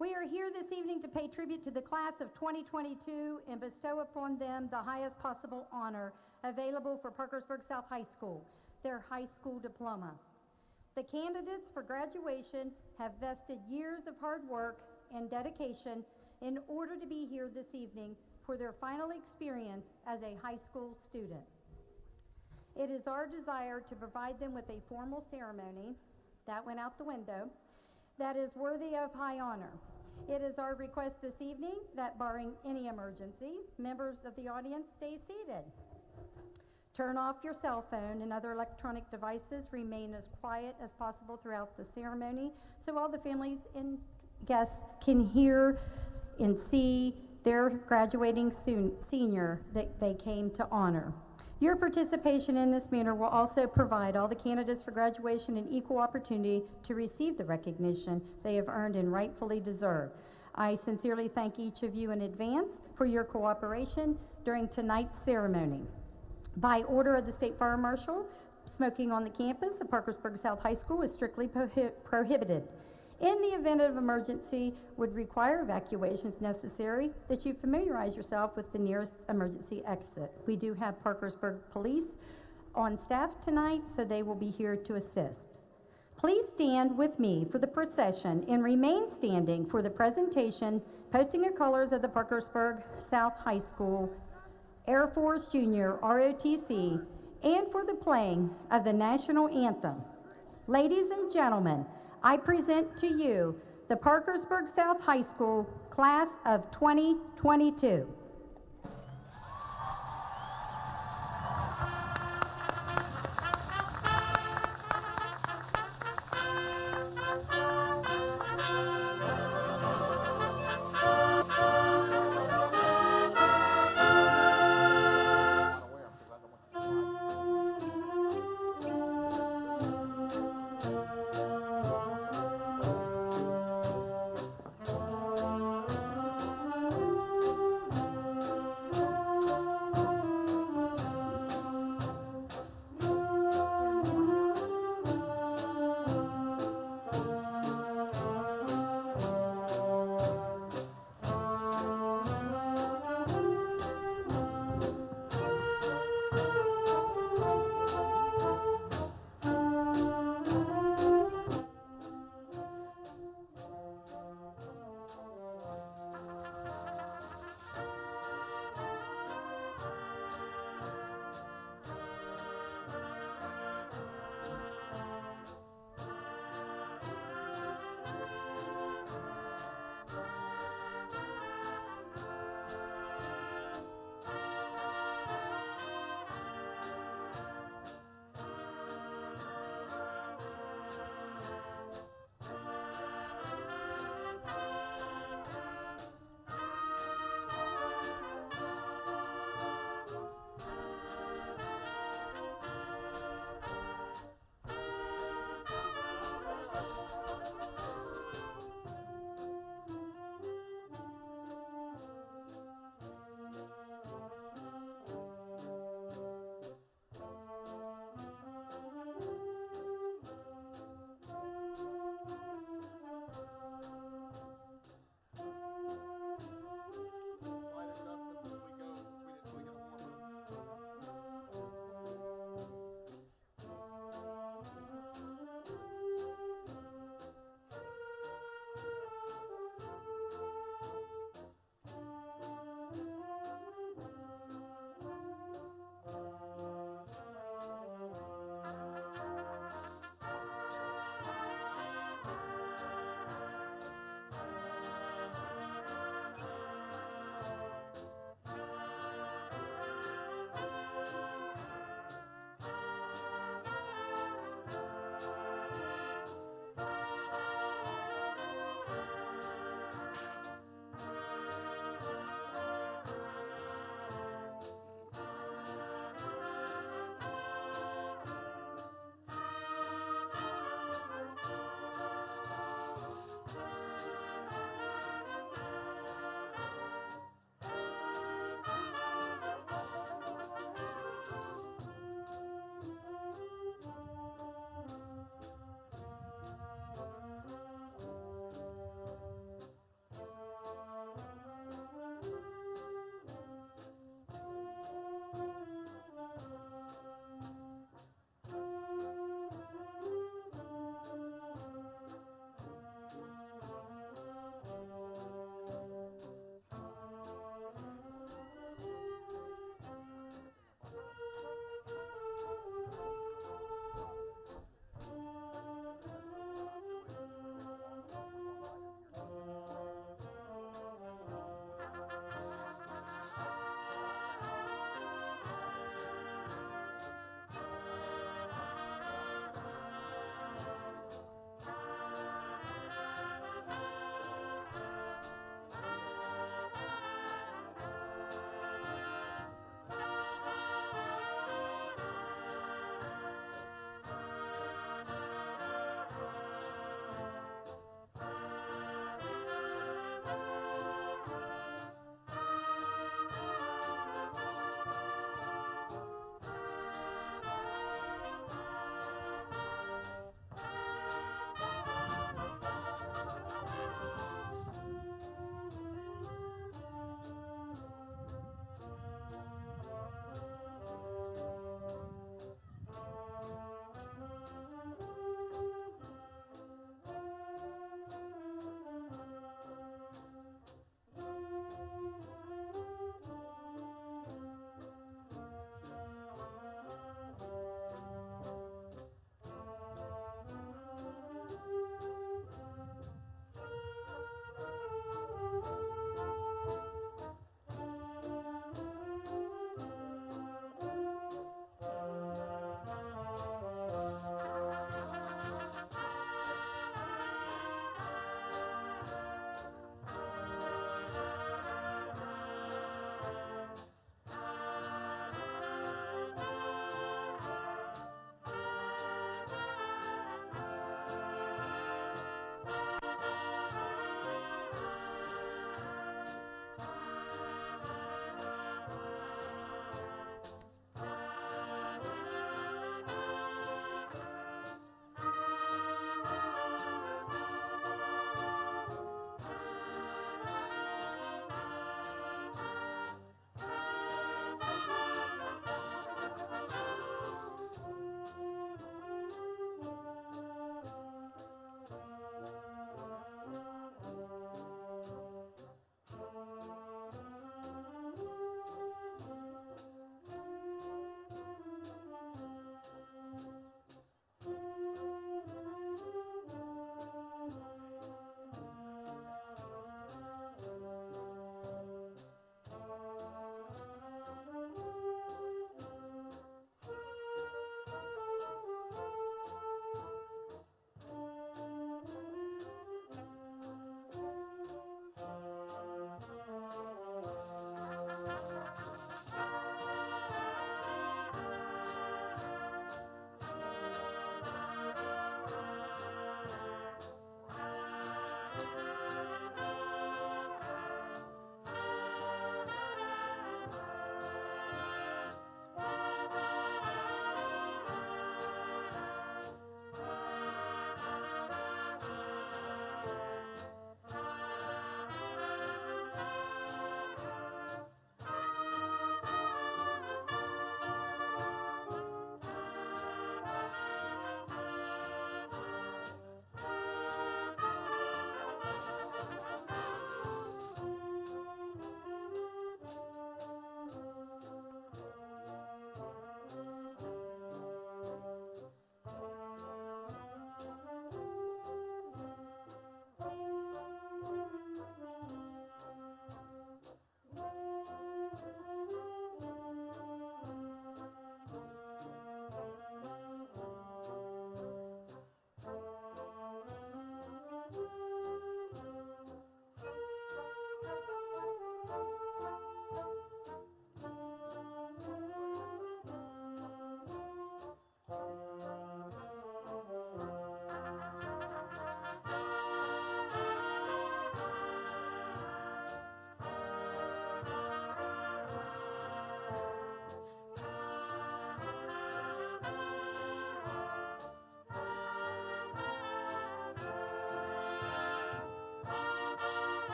We are here this evening to pay tribute to the class of 2022 and bestow upon them the highest possible honor available for Parkersburg South High School, their high school diploma. The candidates for graduation have vested years of hard work and dedication in order to be here this evening for their final experience as a high school student. It is our desire to provide them with a formal ceremony, that went out the window, that is worthy of high honor. It is our request this evening that, barring any emergency, members of the audience stay seated. Turn off your cell phone and other electronic devices. Remain as quiet as possible throughout the ceremony so all the families and guests can hear and see their graduating senior that they came to honor. Your participation in this manner will also provide all the candidates for graduation an equal opportunity to receive the recognition they have earned and rightfully deserve. I sincerely thank each of you in advance for your cooperation during tonight's ceremony. By order of the State Fire Marshal, smoking on the campus of Parkersburg South High School is strictly prohibited. In the event of emergency would require evacuations necessary, that you familiarize yourself with the nearest emergency exit. We do have Parkersburg Police on staff tonight, so they will be here to assist. Please stand with me for the procession and remain standing for the presentation, posting of colors of the Parkersburg South High School, Air Force Junior, ROTC, and for the playing of the national anthem. Ladies and gentlemen, I present to you the Parkersburg South High School class of 2022.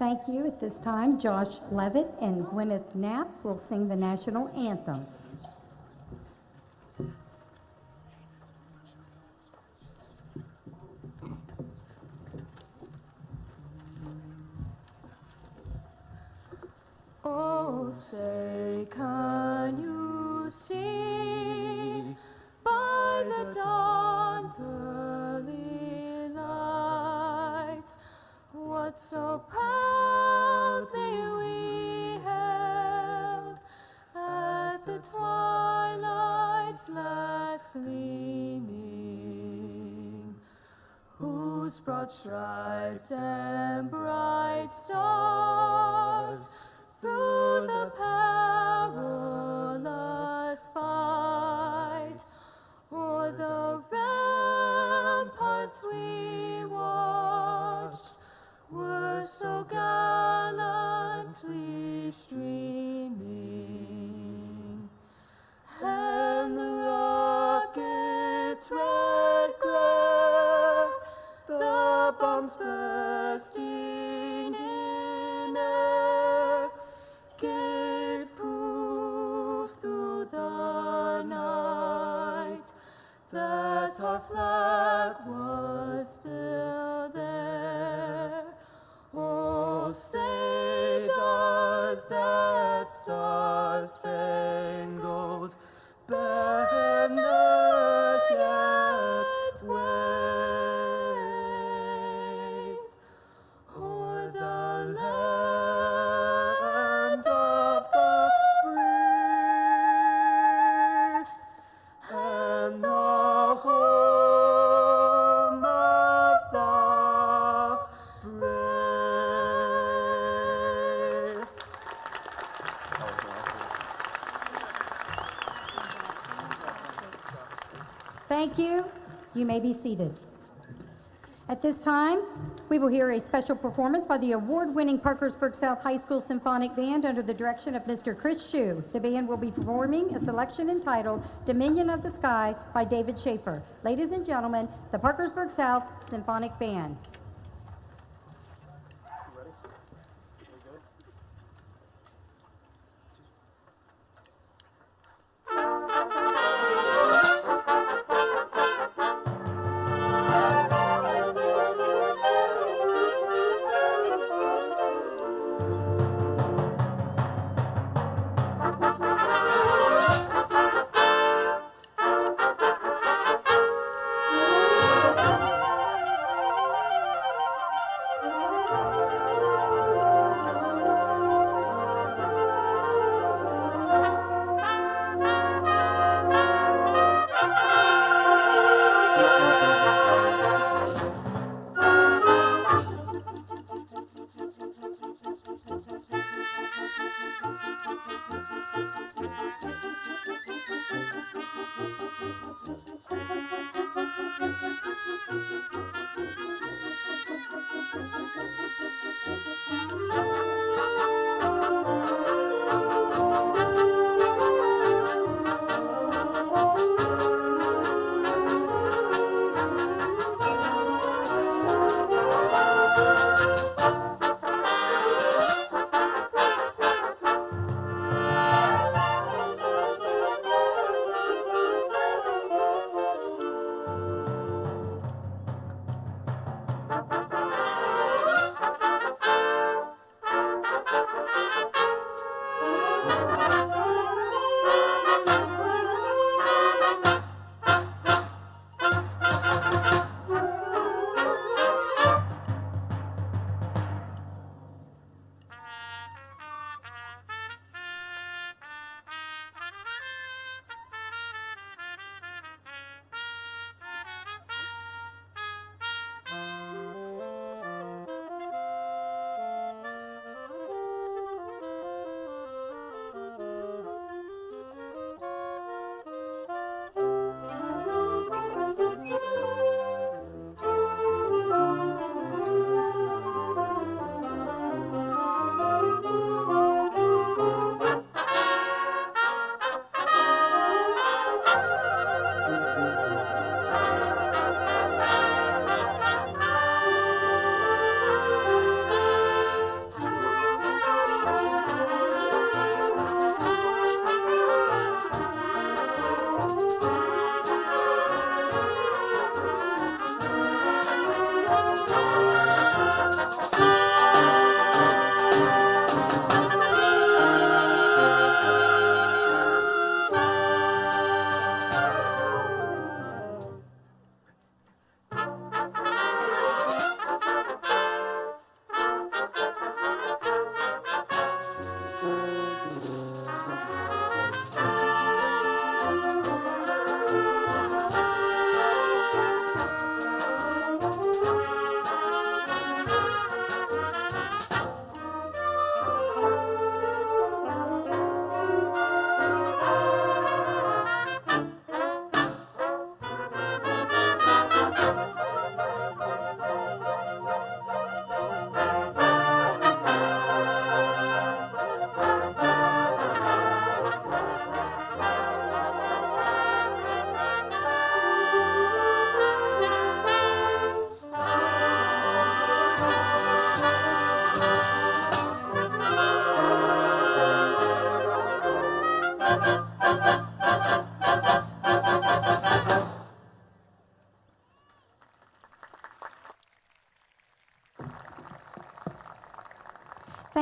Thank you. At this time, Josh Levitt and Gwyneth Knapp will sing the national anthem. Oh, say, can you see by the dawn's early light what so proudly we held at the twilight's last gleaming, whose broad stripes and bright stars through the perilous fight o'er the ramparts we watched were so gallantly streaming, and the rocket's red glare, the bombs bursting in air, gave proof through the night that our flag was still there. Oh, say does that star-spangled banner yet wave o'er the land of the free and the home of the brave. Thank you. You may be seated. At this time, we will hear a special performance by the award-winning Parkersburg South High School Symphonic Band under the direction of Mr. Chris Shue. The band will be performing a selection entitled Dominion of the Sky by David Schaefer. Ladies and gentlemen, the Parkersburg South Symphonic Band.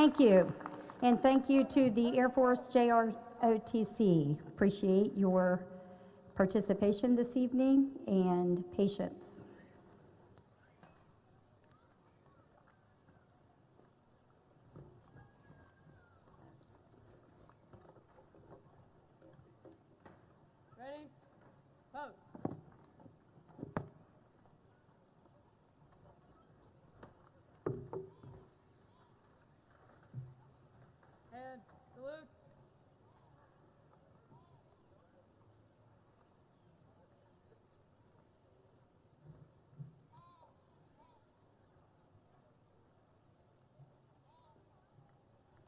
Thank you. And thank you to the Air Force JROTC. Appreciate your participation this evening and patience. Ready? Pose. And salute.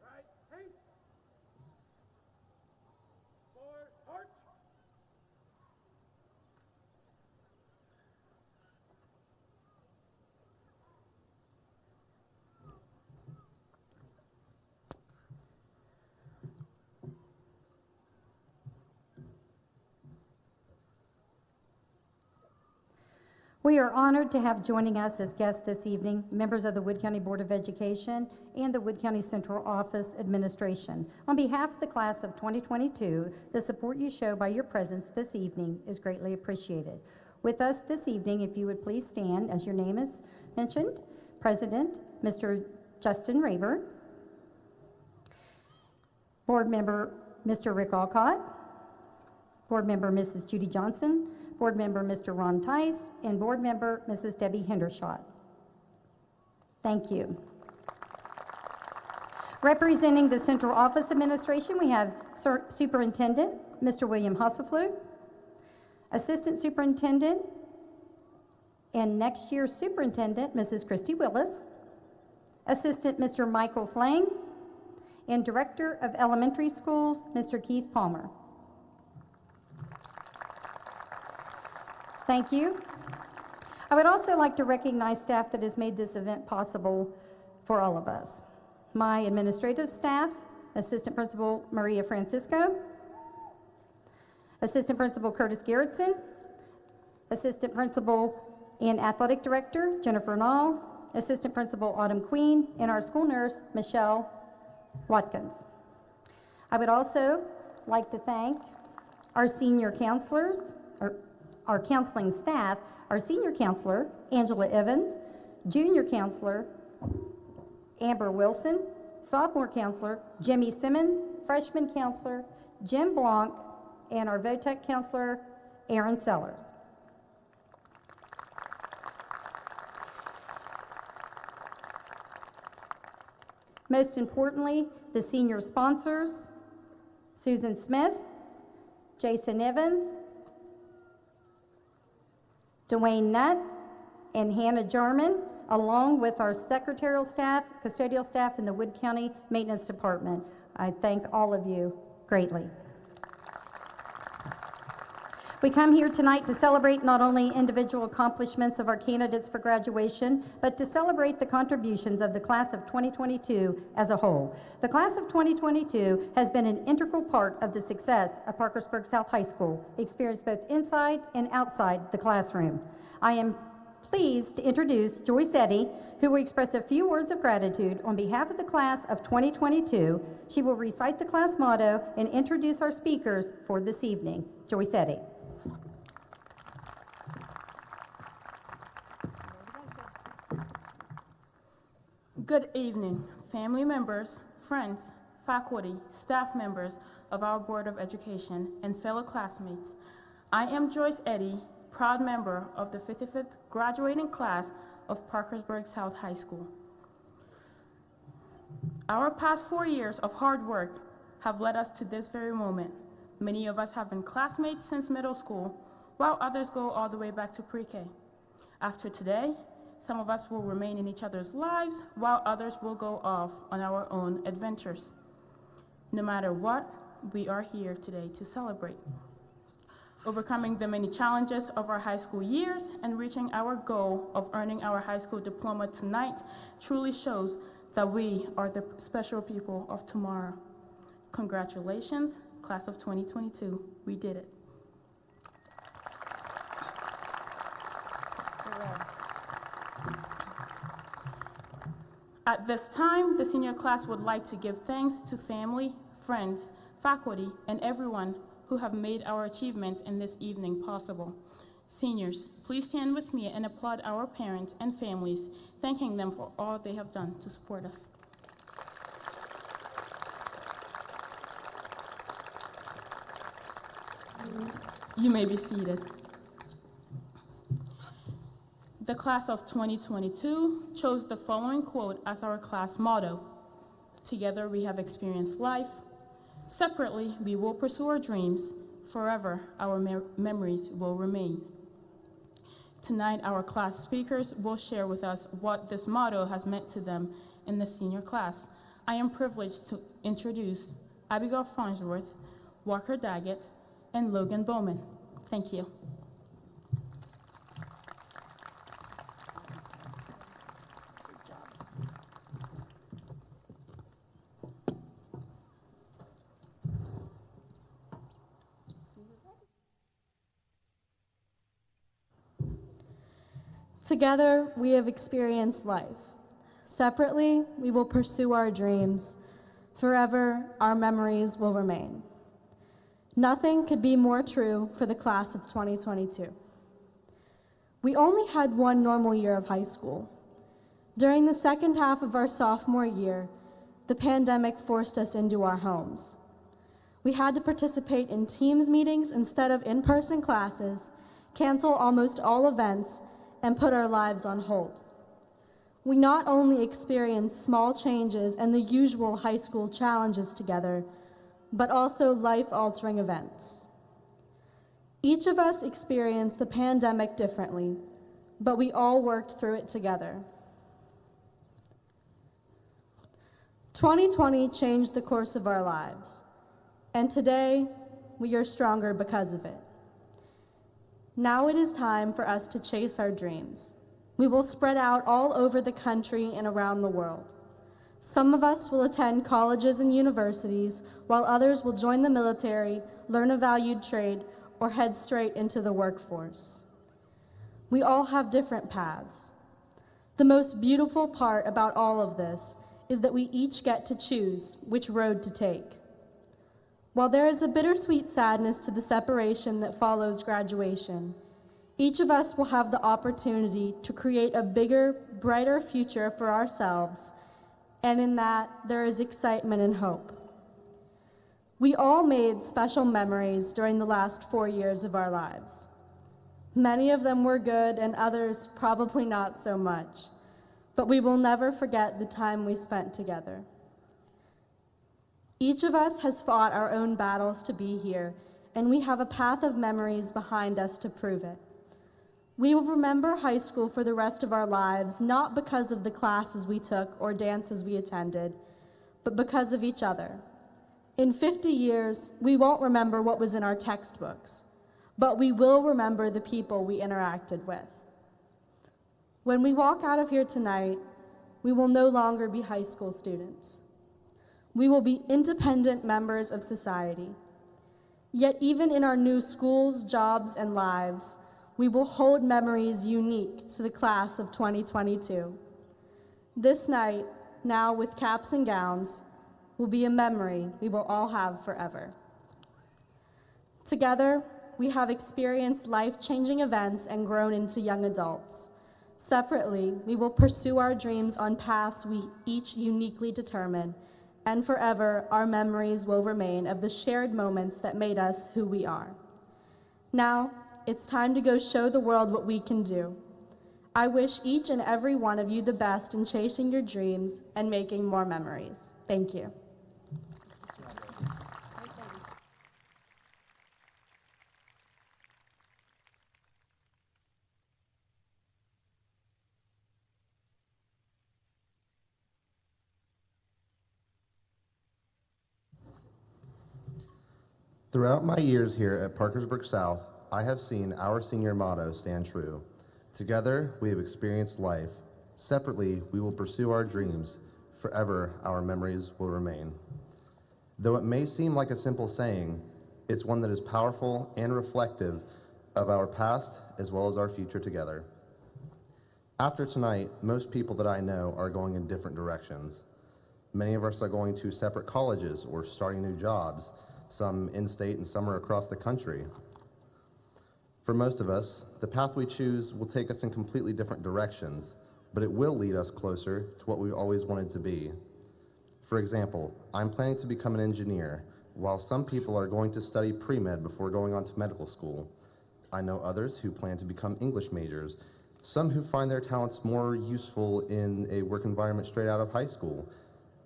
Right, peace. Forward, march. We are honored to have joining us as guests this evening members of the Wood County Board of Education and the Wood County Central Office Administration. On behalf of the class of 2022, the support you show by your presence this evening is greatly appreciated. With us this evening, if you would please stand as your name is mentioned, President Mr. Justin Raver, Board Member Mr. Rick Alcott, Board Member Mrs. Judy Johnson, Board Member Mr. Ron Tice, and Board Member Mrs. Debbie Hendershot. Thank you. Representing the Central Office Administration, we have Superintendent Mr. William Hasseflug, Assistant Superintendent and next year's Superintendent Mrs. Christy Willis, Assistant Mr. Michael Flang, and Director of Elementary Schools Mr. Keith Palmer. Thank you. I would also like to recognize staff that has made this event possible for all of us. My administrative staff, Assistant Principal Maria Francisco, Assistant Principal Curtis Garrettson, Assistant Principal and Athletic Director Jennifer Nall, Assistant Principal Autumn Queen, and our school nurse Michelle Watkins. I would also like to thank our senior counselors, our counseling staff, our senior counselor, Angela Evans, junior counselor, Amber Wilson, sophomore counselor, Jimmy Simmons, freshman counselor, Jim Blanc, and our VOTEC counselor, Aaron Sellers. Most importantly, the senior sponsors, Susan Smith, Jason Evans, Dwayne Nutt, and Hannah Jarman, along with our secretarial staff, custodial staff in the Wood County Maintenance Department. I thank all of you greatly. We come here tonight to celebrate not only individual accomplishments of our candidates for graduation, but to celebrate the contributions of the class of 2022 as a whole. The class of 2022 has been an integral part of the success of Parkersburg South High School, experienced both inside and outside the classroom. I am pleased to introduce Joyce Eddy, who will express a few words of gratitude on behalf of the class of 2022. She will recite the class motto and introduce our speakers for this evening. Joyce Eddy. Good evening, family members, friends, faculty, staff members of our Board of Education, and fellow classmates. I am Joyce Eddy, proud member of the 55th graduating class of Parkersburg South High School. Our past 4 years of hard work have led us to this very moment. Many of us have been classmates since middle school, while others go all the way back to pre-K. After today, some of us will remain in each other's lives, while others will go off on our own adventures. No matter what, we are here today to celebrate. Overcoming the many challenges of our high school years and reaching our goal of earning our high school diploma tonight truly shows that we are the special people of tomorrow. Congratulations, class of 2022. We did it. At this time, the senior class would like to give thanks to family, friends, faculty, and everyone who have made our achievements in this evening possible. Seniors, please stand with me and applaud our parents and families, thanking them for all they have done to support us. You may be seated. The class of 2022 chose the following quote as our class motto: "Together we have experienced life. Separately we will pursue our dreams. Forever our memories will remain." Tonight our class speakers will share with us what this motto has meant to them in the senior class. I am privileged to introduce Abigail Farnsworth, Walker Daggett, and Logan Bowman. Thank you. Together, we have experienced life. Separately, we will pursue our dreams. Forever, our memories will remain. Nothing could be more true for the class of 2022. We only had one normal year of high school. During the second half of our sophomore year, the pandemic forced us into our homes. We had to participate in Teams meetings instead of in-person classes, cancel almost all events, and put our lives on hold. We not only experienced small changes and the usual high school challenges together, but also life-altering events. Each of us experienced the pandemic differently, but we all worked through it together. 2020 changed the course of our lives, and today we are stronger because of it. Now it is time for us to chase our dreams. We will spread out all over the country and around the world. Some of us will attend colleges and universities, while others will join the military, learn a valued trade, or head straight into the workforce. We all have different paths. The most beautiful part about all of this is that we each get to choose which road to take. While there is a bittersweet sadness to the separation that follows graduation, each of us will have the opportunity to create a bigger, brighter future for ourselves, and in that, there is excitement and hope. We all made special memories during the last 4 years of our lives. Many of them were good and others probably not so much, but we will never forget the time we spent together. Each of us has fought our own battles to be here, and we have a path of memories behind us to prove it. We will remember high school for the rest of our lives, not because of the classes we took or dances we attended, but because of each other. In 50 years, we won't remember what was in our textbooks, but we will remember the people we interacted with. When we walk out of here tonight, we will no longer be high school students. We will be independent members of society. Yet even in our new schools, jobs, and lives, we will hold memories unique to the class of 2022. This night, now with caps and gowns, will be a memory we will all have forever. Together, we have experienced life-changing events and grown into young adults. Separately, we will pursue our dreams on paths we each uniquely determine, and forever our memories will remain of the shared moments that made us who we are. Now, it's time to go show the world what we can do. I wish each and every one of you the best in chasing your dreams and making more memories. Thank you. Throughout my years here at Parkersburg South, I have seen our senior motto stand true. Together, we have experienced life. Separately, we will pursue our dreams. Forever, our memories will remain. Though it may seem like a simple saying, it's one that is powerful and reflective of our past as well as our future together. After tonight, most people that I know are going in different directions. Many of us are going to separate colleges or starting new jobs, some in-state and some are across the country. For most of us, the path we choose will take us in completely different directions, but it will lead us closer to what we always wanted to be. For example, I'm planning to become an engineer, while some people are going to study pre-med before going on to medical school. I know others who plan to become English majors, some who find their talents more useful in a work environment straight out of high school,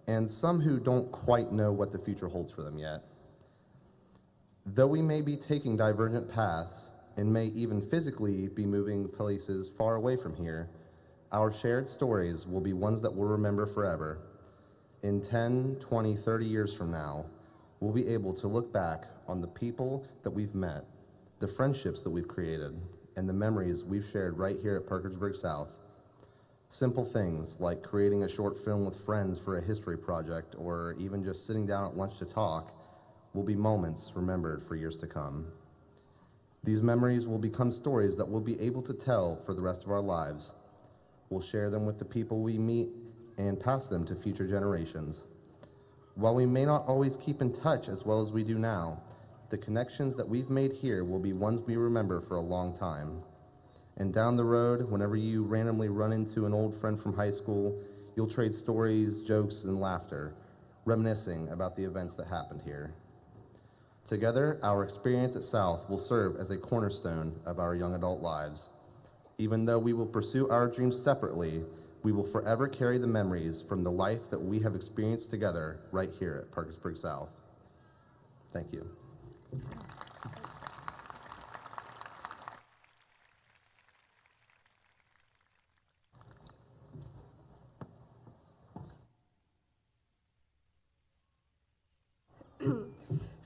and some who don't quite know what the future holds for them yet. Though we may be taking divergent paths, and may even physically be moving places far away from here, our shared stories will be ones that we'll remember forever. In 10, 20, 30 years from now, we'll be able to look back on the people that we've met, the friendships that we've created, and the memories we've shared right here at Parkersburg South. Simple things like creating a short film with friends for a history project, or even just sitting down at lunch to talk, will be moments remembered for years to come. These memories will become stories that we'll be able to tell for the rest of our lives. We'll share them with the people we meet and pass them to future generations. While we may not always keep in touch as well as we do now, the connections that we've made here will be ones we remember for a long time. And down the road, whenever you randomly run into an old friend from high school, you'll trade stories, jokes, and laughter, reminiscing about the events that happened here. Together, our experience at South will serve as a cornerstone of our young adult lives. Even though we will pursue our dreams separately, we will forever carry the memories from the life that we have experienced together right here at Parkersburg South. Thank you.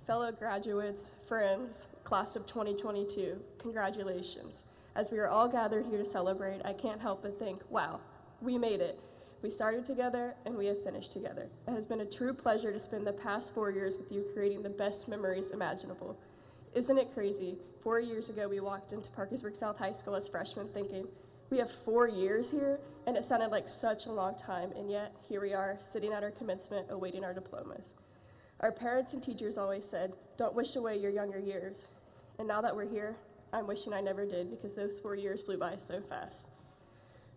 Fellow graduates, friends, class of 2022, congratulations. As we are all gathered here to celebrate, I can't help but think, wow, we made it. We started together and we have finished together. It has been a true pleasure to spend the past 4 years with you creating the best memories imaginable. Isn't it crazy? 4 years ago, we walked into Parkersburg South High School as freshmen thinking, we have 4 years here, and it sounded like such a long time, and yet here we are, sitting at our commencement, awaiting our diplomas. Our parents and teachers always said, don't wish away your younger years. And now that we're here, I'm wishing I never did because those 4 years flew by so fast.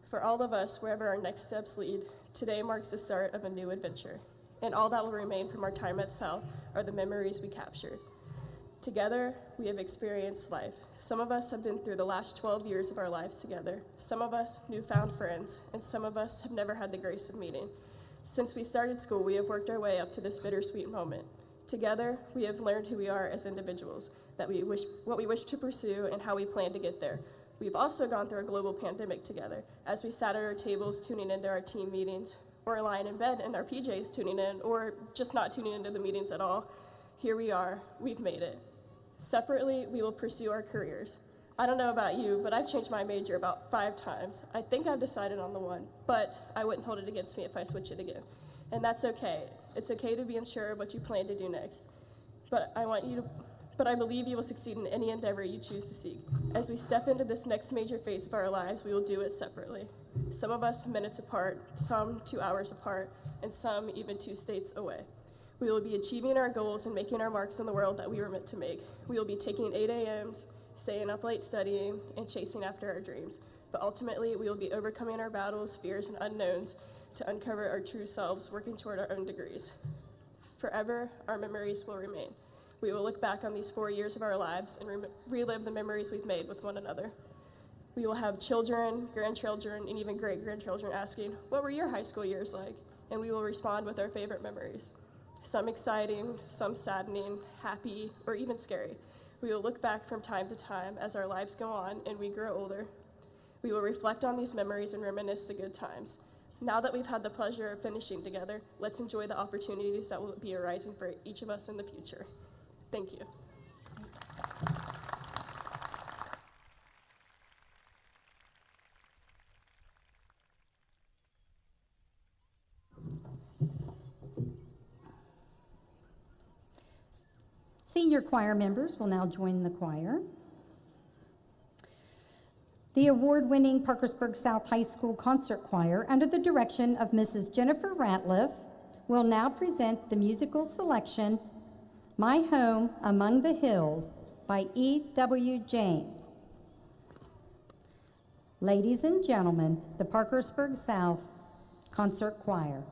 For all of us, wherever our next steps lead, today marks the start of a new adventure. And all that will remain from our time at South are the memories we captured. Together, we have experienced life. Some of us have been through the last 12 years of our lives together. Some of us, newfound friends, and some of us have never had the grace of meeting. Since we started school, we have worked our way up to this bittersweet moment. Together, we have learned who we are as individuals, what we wish to pursue, and how we plan to get there. We've also gone through a global pandemic together, as we sat at our tables tuning into our team meetings, or lying in bed in our PJs tuning in, or just not tuning into the meetings at all. Here we are, we've made it. Separately, we will pursue our careers. I don't know about you, but I've changed my major about 5 times. I think I've decided on the one, but I wouldn't hold it against me if I switch it again. And that's okay. It's okay to be unsure of what you plan to do next. But I believe you will succeed in any endeavor you choose to seek. As we step into this next major phase of our lives, we will do it separately. Some of us minutes apart, some 2 hours apart, and some even 2 states away. We will be achieving our goals and making our marks in the world that we were meant to make. We will be taking 8 a.m.s, staying up late studying, and chasing after our dreams. But ultimately, we will be overcoming our battles, fears, and unknowns to uncover our true selves, working toward our own degrees. Forever, our memories will remain. We will look back on these 4 years of our lives and relive the memories we've made with one another. We will have children, grandchildren, and even great-grandchildren asking, what were your high school years like? And we will respond with our favorite memories. Some exciting, some saddening, happy, or even scary. We will look back from time to time as our lives go on and we grow older. We will reflect on these memories and reminisce the good times. Now that we've had the pleasure of finishing together, let's enjoy the opportunities that will be arising for each of us in the future. Thank you. Senior choir members will now join the choir. The award-winning Parkersburg South High School Concert Choir, under the direction of Mrs. Jennifer Ratliff, will now present the musical selection, My Home Among the Hills by E.W. James. Ladies and gentlemen, the Parkersburg South Concert Choir.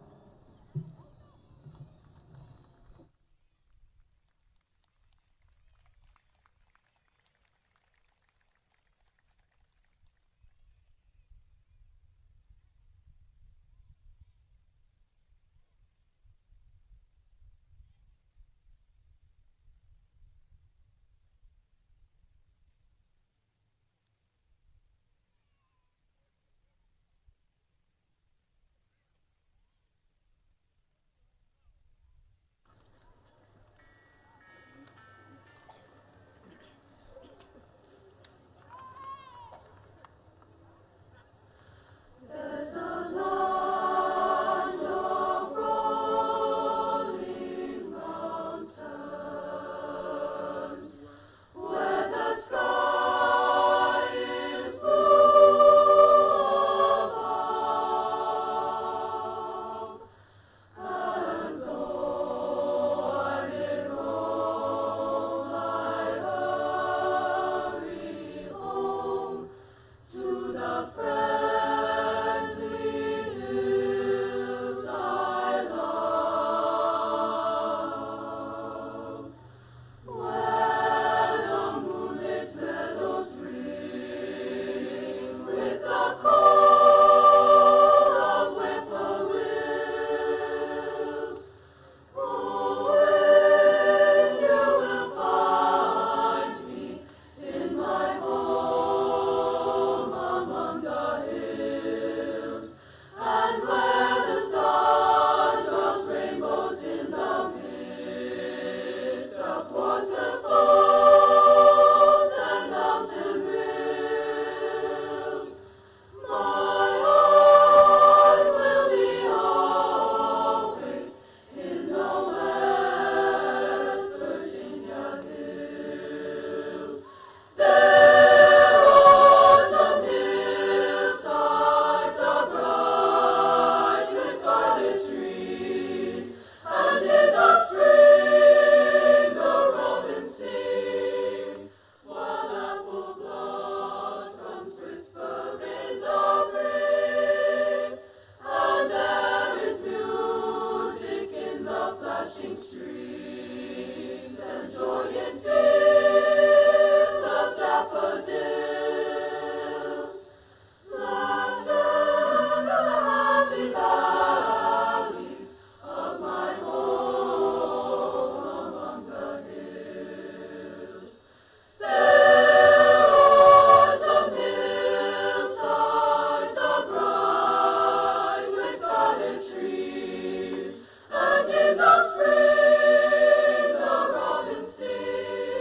And in the spring the robin sings.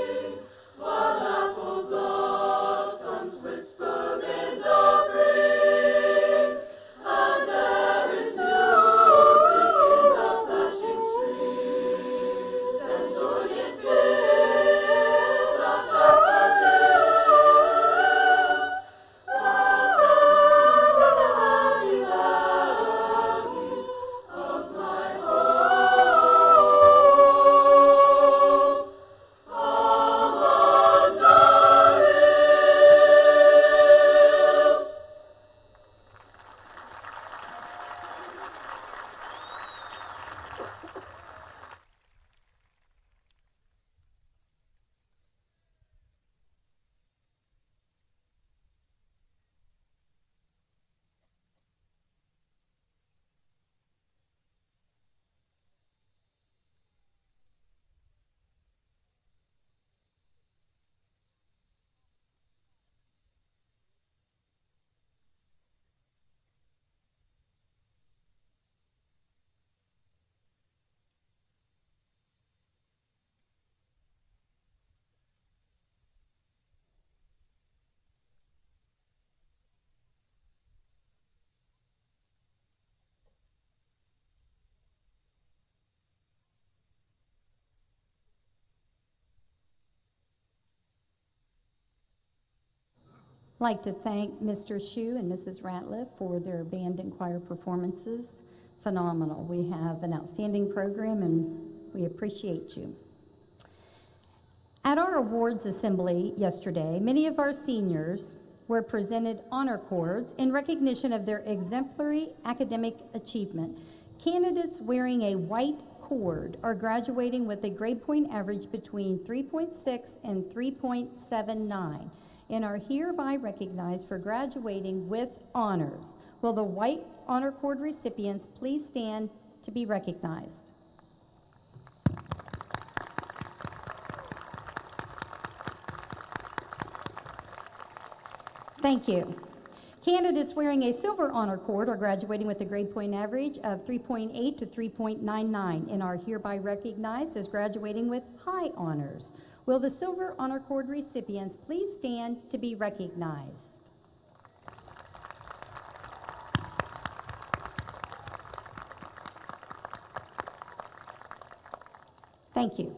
like to thank Mr. Shue and Mrs. Ratliff for their band and choir performances. Phenomenal. We have an outstanding program and we appreciate you. At our awards assembly yesterday, many of our seniors were presented honor cords in recognition of their exemplary academic achievement. Candidates wearing a white cord are graduating with a grade point average between 3.6 and 3.79 and are hereby recognized for graduating with honors. Will the white honor cord recipients please stand to be recognized? Thank you. Candidates wearing a silver honor cord are graduating with a grade point average of 3.8 to 3.99 and are hereby recognized as graduating with high honors. Will the silver honor cord recipients please stand to be recognized? Thank you.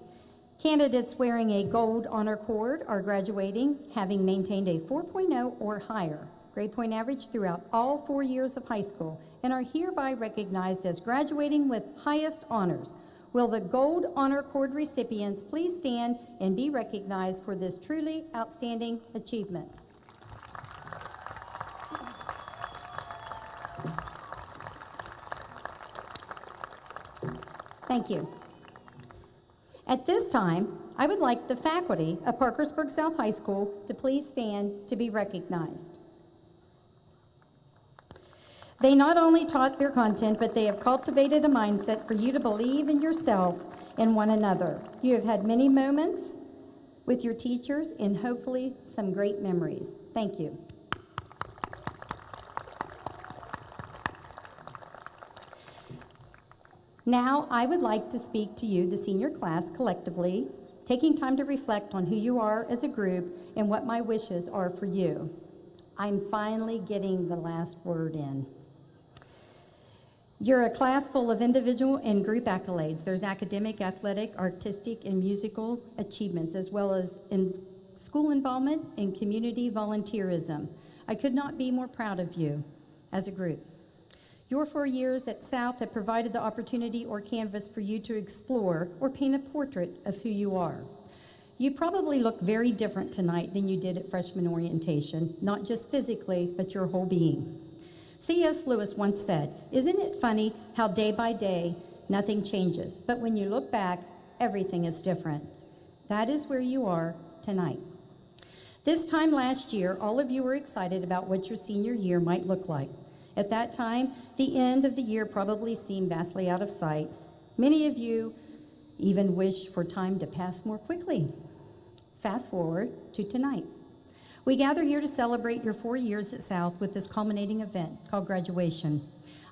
Candidates wearing a gold honor cord are graduating having maintained a 4.0 or higher grade point average throughout all 4 years of high school and are hereby recognized as graduating with highest honors. Will the gold honor cord recipients please stand and be recognized for this truly outstanding achievement? Thank you. At this time, I would like the faculty of Parkersburg South High School to please stand to be recognized. They not only taught their content, but they have cultivated a mindset for you to believe in yourself and one another. You have had many moments with your teachers and hopefully some great memories. Thank you. Now, I would like to speak to you, the senior class, collectively, taking time to reflect on who you are as a group and what my wishes are for you. I'm finally getting the last word in. You're a class full of individual and group accolades. There's academic, athletic, artistic, and musical achievements, as well as in school involvement and community volunteerism. I could not be more proud of you as a group. Your 4 years at South have provided the opportunity or canvas for you to explore or paint a portrait of who you are. You probably look very different tonight than you did at freshman orientation, not just physically, but your whole being. C.S. Lewis once said, "Isn't it funny how day by day nothing changes, but when you look back, everything is different?" That is where you are tonight. This time last year, all of you were excited about what your senior year might look like. At that time, the end of the year probably seemed vastly out of sight. Many of you even wish for time to pass more quickly. Fast forward to tonight. We gather here to celebrate your 4 years at South with this culminating event called graduation.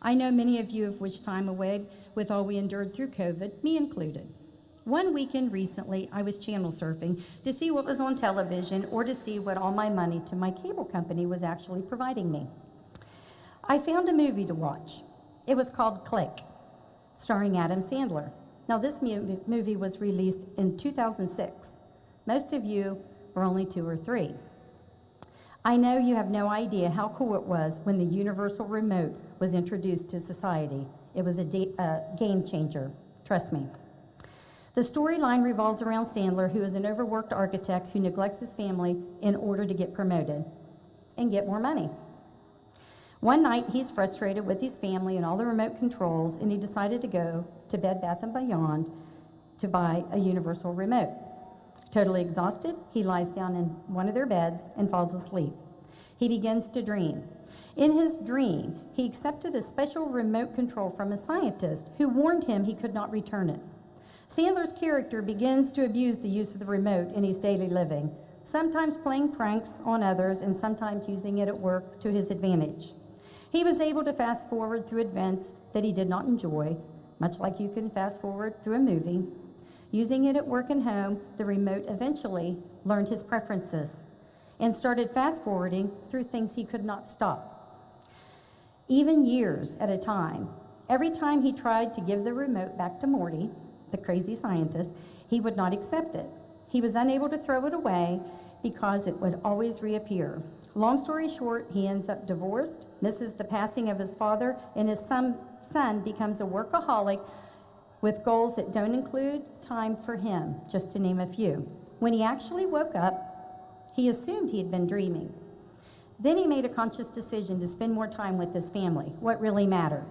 I know many of you have wished time away with all we endured through COVID, me included. One weekend recently, I was channel surfing to see what was on television or to see what all my money to my cable company was actually providing me. I found a movie to watch. It was called Click, starring Adam Sandler. Now, this movie was released in 2006. Most of you were only 2 or 3. I know you have no idea how cool it was when the universal remote was introduced to society. It was a game changer, trust me. The storyline revolves around Sandler, who is an overworked architect who neglects his family in order to get promoted and get more money. One night, he's frustrated with his family and all the remote controls, and he decided to go to Bed Bath & Beyond to buy a universal remote. Totally exhausted, he lies down in one of their beds and falls asleep. He begins to dream. In his dream, he accepted a special remote control from a scientist who warned him he could not return it. Sandler's character begins to abuse the use of the remote in his daily living, sometimes playing pranks on others and sometimes using it at work to his advantage. He was able to fast forward through events that he did not enjoy, much like you can fast forward through a movie. Using it at work and home, the remote eventually learned his preferences and started fast forwarding through things he could not stop. Even years at a time, every time he tried to give the remote back to Morty, the crazy scientist, he would not accept it. He was unable to throw it away, because it would always reappear. Long story short, he ends up divorced, misses the passing of his father, and his son becomes a workaholic with goals that don't include time for him, just to name a few. When he actually woke up, he assumed he had been dreaming. Then he made a conscious decision to spend more time with his family, what really mattered.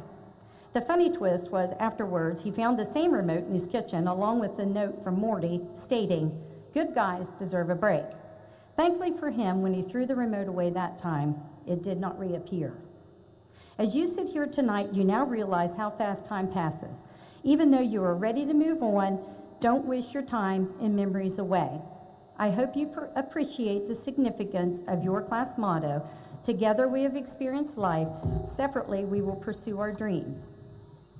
The funny twist was afterwards, he found the same remote in his kitchen along with a note from Morty stating, "Good guys deserve a break." Thankfully for him, when he threw the remote away that time, it did not reappear. As you sit here tonight, you now realize how fast time passes. Even though you are ready to move on, don't waste your time and memories away. I hope you appreciate the significance of your class motto, "Together we have experienced life, separately we will pursue our dreams.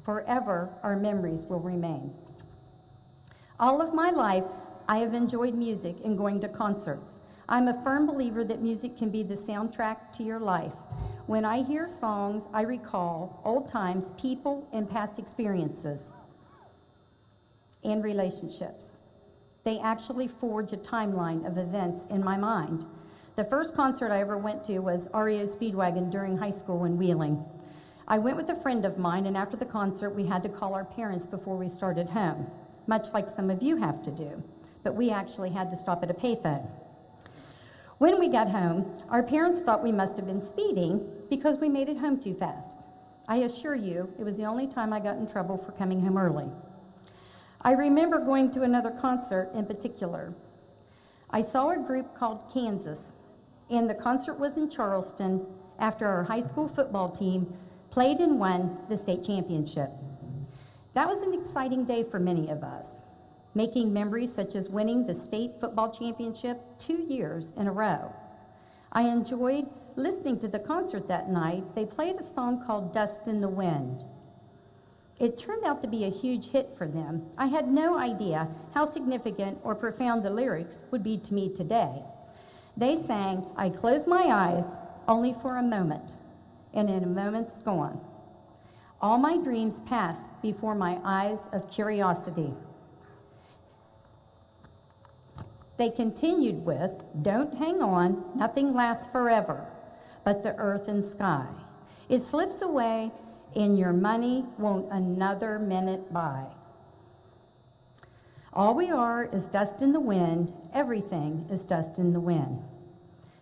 Forever our memories will remain." All of my life, I have enjoyed music and going to concerts. I'm a firm believer that music can be the soundtrack to your life. When I hear songs, I recall old times, people, and past experiences and relationships. They actually forge a timeline of events in my mind. The first concert I ever went to was REO Speedwagon during high school in Wheeling. I went with a friend of mine, and after the concert, we had to call our parents before we started home, much like some of you have to do, but we actually had to stop at a payphone. When we got home, our parents thought we must have been speeding because we made it home too fast. I assure you, it was the only time I got in trouble for coming home early. I remember going to another concert in particular. I saw a group called Kansas, and the concert was in Charleston after our high school football team played and won the state championship. That was an exciting day for many of us, making memories such as winning the state football championship 2 years in a row. I enjoyed listening to the concert that night. They played a song called "Dust in the Wind." It turned out to be a huge hit for them. I had no idea how significant or profound the lyrics would be to me today. They sang, "I close my eyes only for a moment, and in a moment's gone. All my dreams pass before my eyes of curiosity." They continued with, "Don't hang on, nothing lasts forever, but the earth and sky. It slips away, and your money won't another minute buy. All we are is dust in the wind, everything is dust in the wind."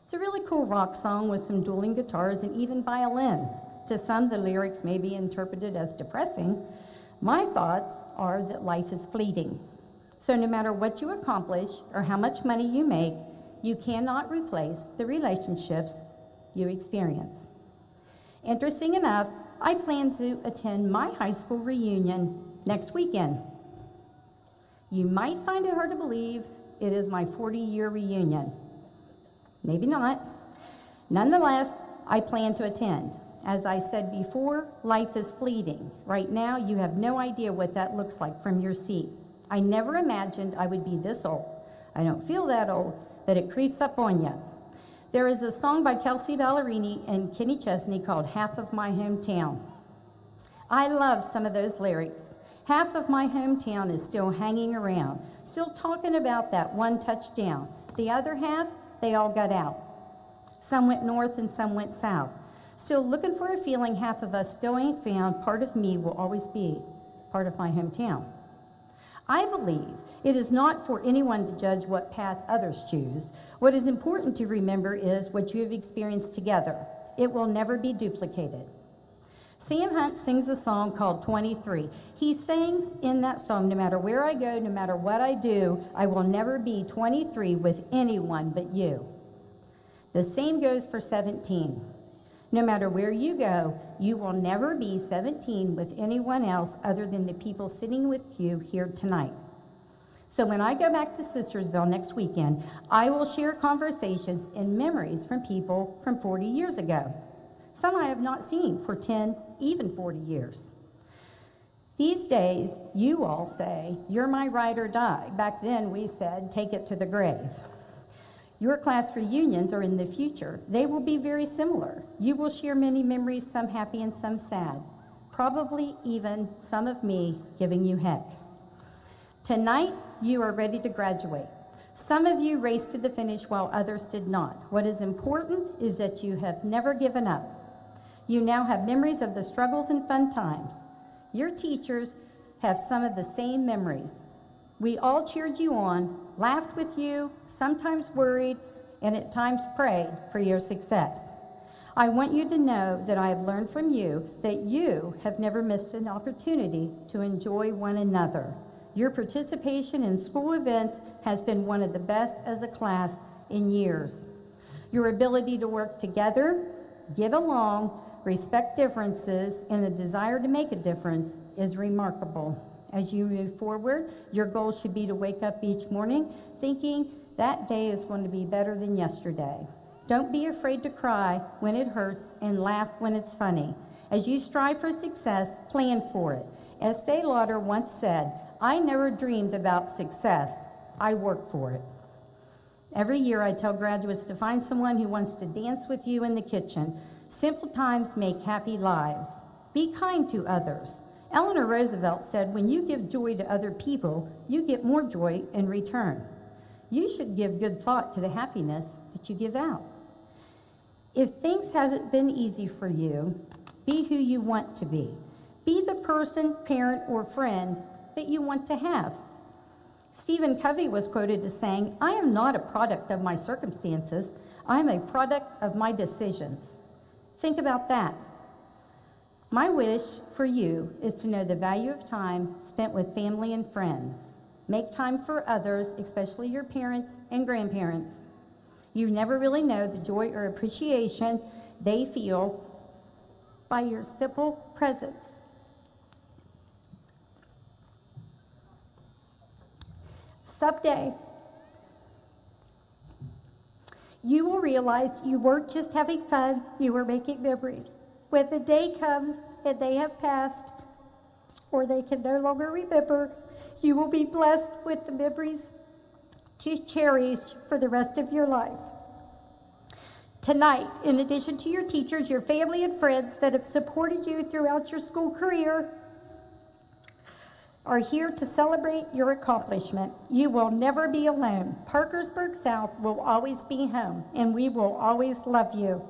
It's a really cool rock song with some dueling guitars and even violins. To some, the lyrics may be interpreted as depressing. My thoughts are that life is fleeting. So no matter what you accomplish or how much money you make, you cannot replace the relationships you experience. Interesting enough, I plan to attend my high school reunion next weekend. You might find it hard to believe it is my 40-year reunion. Maybe not. Nonetheless, I plan to attend. As I said before, life is fleeting. Right now, you have no idea what that looks like from your seat. I never imagined I would be this old. I don't feel that old, but it creeps up on you. There is a song by Kelsey Ballerini and Kenny Chesney called "Half of My Hometown." I love some of those lyrics. Half of my hometown is still hanging around, still talking about that one touchdown. The other half, they all got out. Some went north and some went south. Still looking for a feeling half of us still ain't found. Part of me will always be part of my hometown. I believe it is not for anyone to judge what path others choose. What is important to remember is what you have experienced together. It will never be duplicated. Sam Hunt sings a song called 23. He sings in that song, "No matter where I go, no matter what I do, I will never be 23 with anyone but you." The same goes for 17. No matter where you go, you will never be 17 with anyone else other than the people sitting with you here tonight. So when I go back to Sistersville next weekend, I will share conversations and memories from people from 40 years ago. Some I have not seen for 10, even 40 years. These days, you all say, "You're my ride or die." Back then, we said, "Take it to the grave." Your class reunions are in the future. They will be very similar. You will share many memories, some happy and some sad. Probably even some of me giving you heck. Tonight, you are ready to graduate. Some of you raced to the finish while others did not. What is important is that you have never given up. You now have memories of the struggles and fun times. Your teachers have some of the same memories. We all cheered you on, laughed with you, sometimes worried, and at times prayed for your success. I want you to know that I have learned from you that you have never missed an opportunity to enjoy one another. Your participation in school events has been one of the best as a class in years. Your ability to work together, get along, respect differences, and the desire to make a difference is remarkable. As you move forward, your goal should be to wake up each morning thinking that day is going to be better than yesterday. Don't be afraid to cry when it hurts and laugh when it's funny. As you strive for success, plan for it. As Estee Lauder once said, "I never dreamed about success. I worked for it." Every year I tell graduates to find someone who wants to dance with you in the kitchen. Simple times make happy lives. Be kind to others. Eleanor Roosevelt said, "When you give joy to other people, you get more joy in return." You should give good thought to the happiness that you give out. If things haven't been easy for you, be who you want to be. Be the person, parent, or friend that you want to have. Stephen Covey was quoted as saying, "I am not a product of my circumstances. I am a product of my decisions." Think about that. My wish for you is to know the value of time spent with family and friends. Make time for others, especially your parents and grandparents. You never really know the joy or appreciation they feel by your simple presence. Someday, you will realize you weren't just having fun, you were making memories. When the day comes and they have passed, or they can no longer remember, you will be blessed with the memories to cherish for the rest of your life. Tonight, in addition to your teachers, your family and friends that have supported you throughout your school career are here to celebrate your accomplishment. You will never be alone. Parkersburg South will always be home, and we will always love you.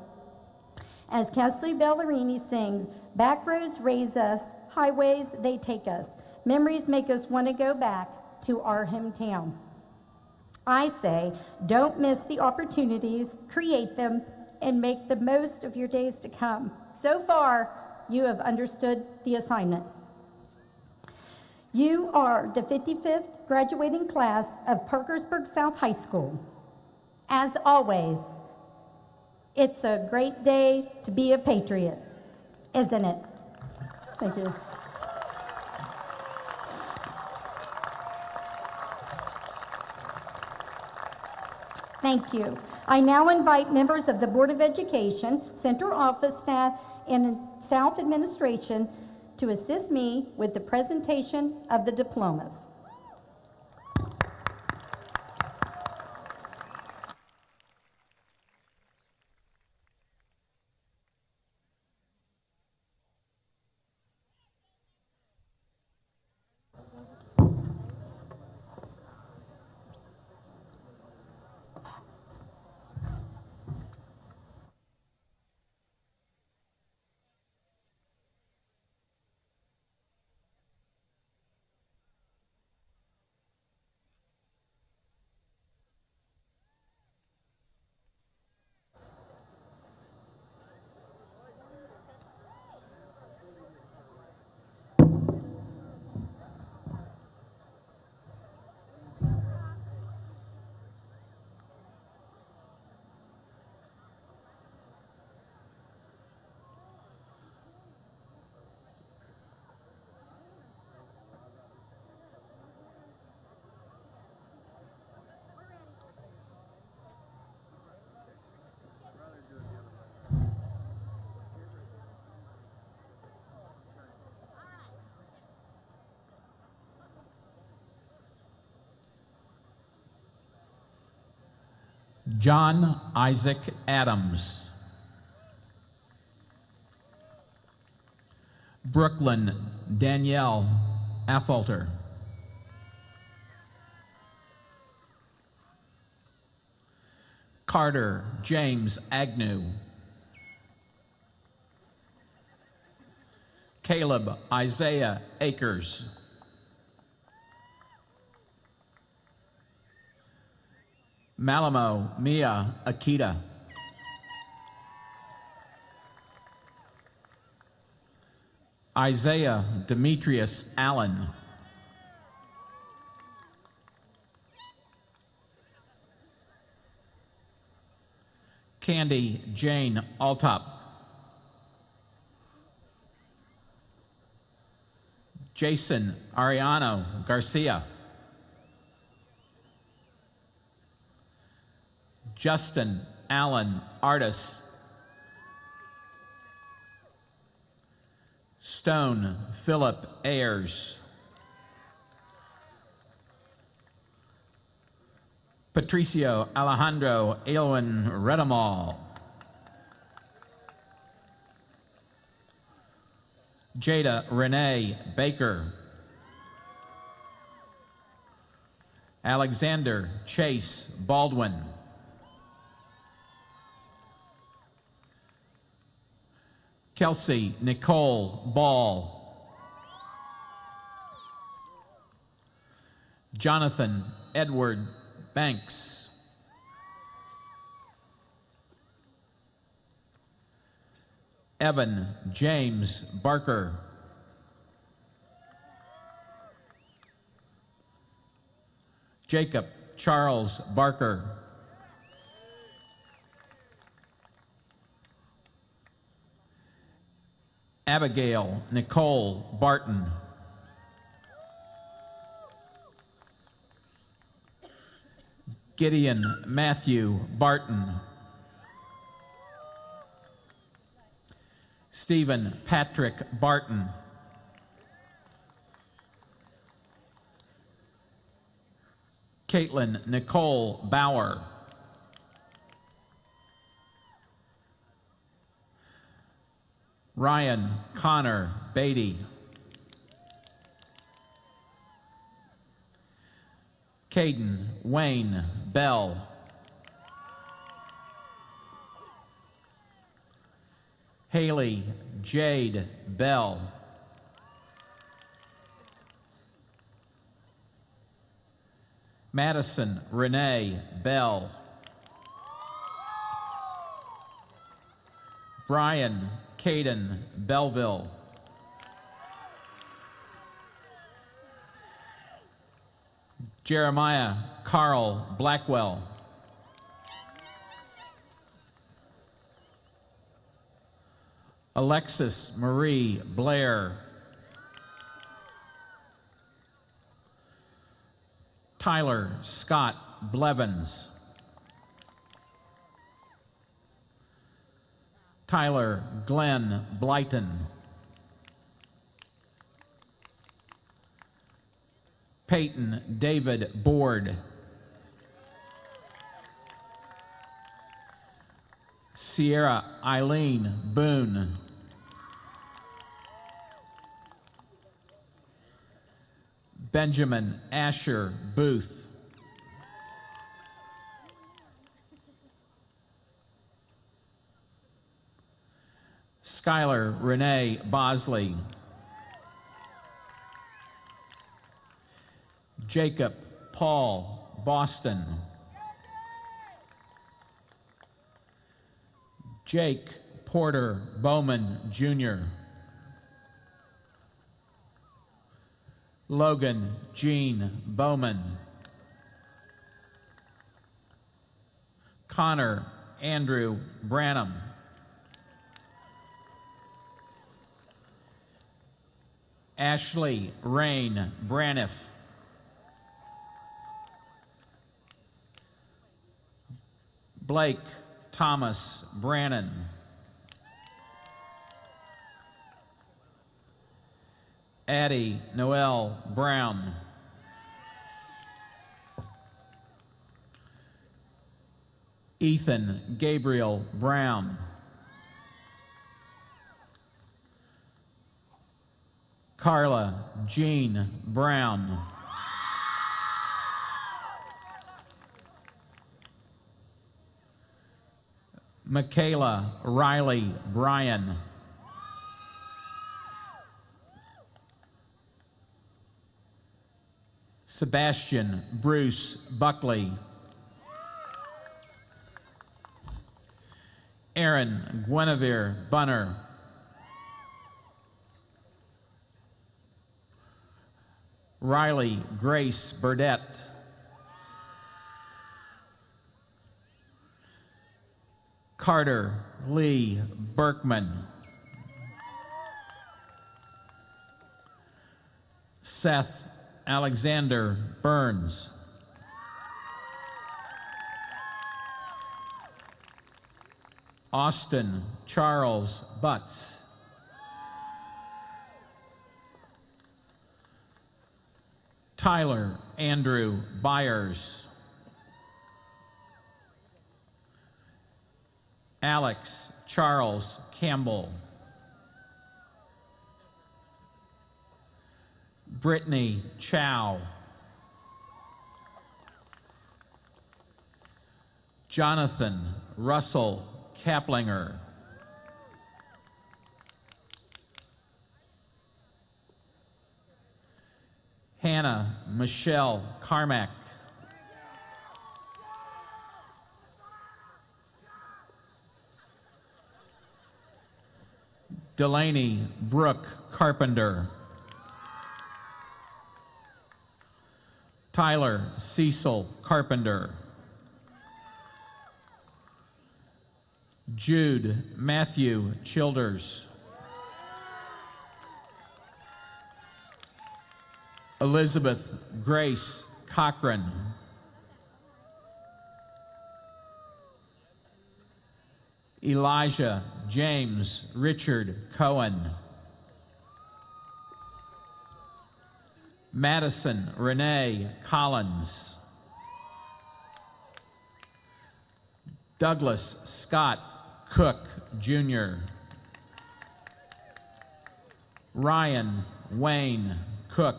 As Kathleen Ballerini sings, "Back roads raise us, highways they take us. Memories make us want to go back to our hometown." I say, don't miss the opportunities, create them, and make the most of your days to come. So far, you have understood the assignment. You are the 55th graduating class of Parkersburg South High School. As always, it's a great day to be a patriot, isn't it? Thank you. Thank you. I now invite members of the Board of Education, Central Office staff, and South Administration to assist me with the presentation of the diplomas. John Isaac Adams. Brooklyn Danielle Affolter. Carter James Agnew. Caleb Isaiah Akers. Malamo Mia Akita. Isaiah Demetrius Allen. Candy Jane Altop. Jason Ariano Garcia. Justin Allen Artis. Stone Philip Ayers. Patricio Alejandro Aylwin Redamal. Jada Renee Baker. Alexander Chase Baldwin. Kelsey Nicole Ball. Jonathan Edward Banks. Evan James Barker. Jacob Charles Barker. Abigail Nicole Barton. Gideon Matthew Barton. Stephen Patrick Barton. Caitlin Nicole Bauer. Ryan Connor Beatty. Caden Wayne Bell. Haley Jade Bell. Madison Renee Bell. Brian Caden Belleville. Jeremiah Carl Blackwell. Alexis Marie Blair. Tyler Scott Blevins. Tyler Glenn Blyton. Peyton David Board. Sierra Eileen Boone. Benjamin Asher Booth. Skylar Renee Bosley. Jacob Paul Boston. Jake Porter Bowman Jr. Logan Jean Bowman. Connor Andrew Branham. Ashley Rain Braniff. Blake Thomas Brannon. Addie Noel Brown. Ethan Gabriel Brown. Carla Jean Brown. Michaela Riley Bryan. Sebastian Bruce Buckley. Aaron Guinevere Bunner. Riley Grace Burdette. Carter Lee Berkman. Seth Alexander Burns. Austin Charles Butts. Tyler Andrew Byers. Alex Charles Campbell. Brittany Chow. Jonathan Russell Kaplinger. Hannah Michelle Carmack. Delaney Brooke Carpenter. Tyler Cecil Carpenter. Jude Matthew Childers. Elizabeth Grace Cochran. Elijah James Richard Cohen. Madison Renee Collins. Douglas Scott Cook Jr. Ryan Wayne Cook.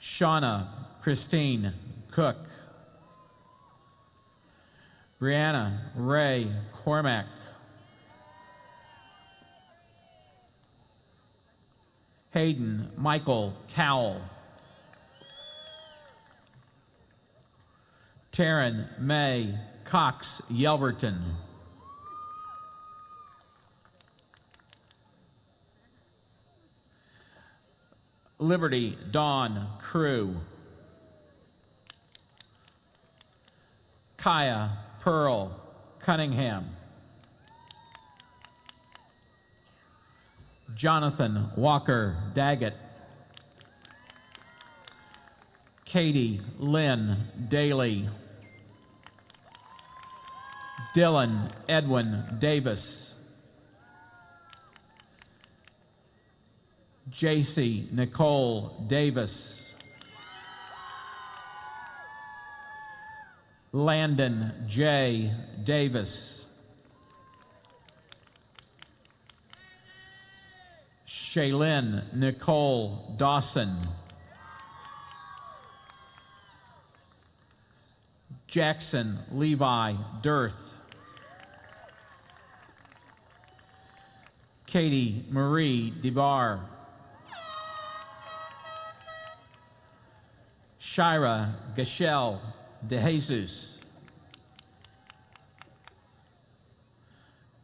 Shauna Christine Cook. Brianna Ray Cormack. Hayden Michael Cowell. Taryn May Cox Yelverton. Liberty Dawn Crew. Kaya Pearl Cunningham. Jonathan Walker Daggett. Katie Lynn Daly. Dylan Edwin Davis. JC Nicole Davis. Landon J. Davis. Shaylin Nicole Dawson. Jackson Levi Dirth. Katie Marie DeBar. Shira Gashel DeJesus.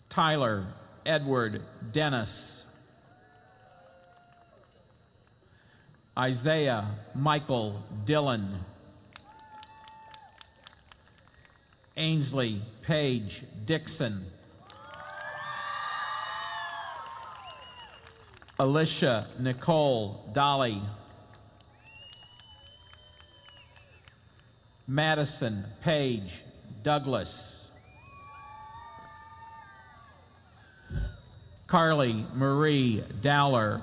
Tyler Edward Dennis. Isaiah Michael Dillon. Ainsley Paige Dixon. Alicia Nicole Dolly. Madison Paige Douglas. Carly Marie Dowler.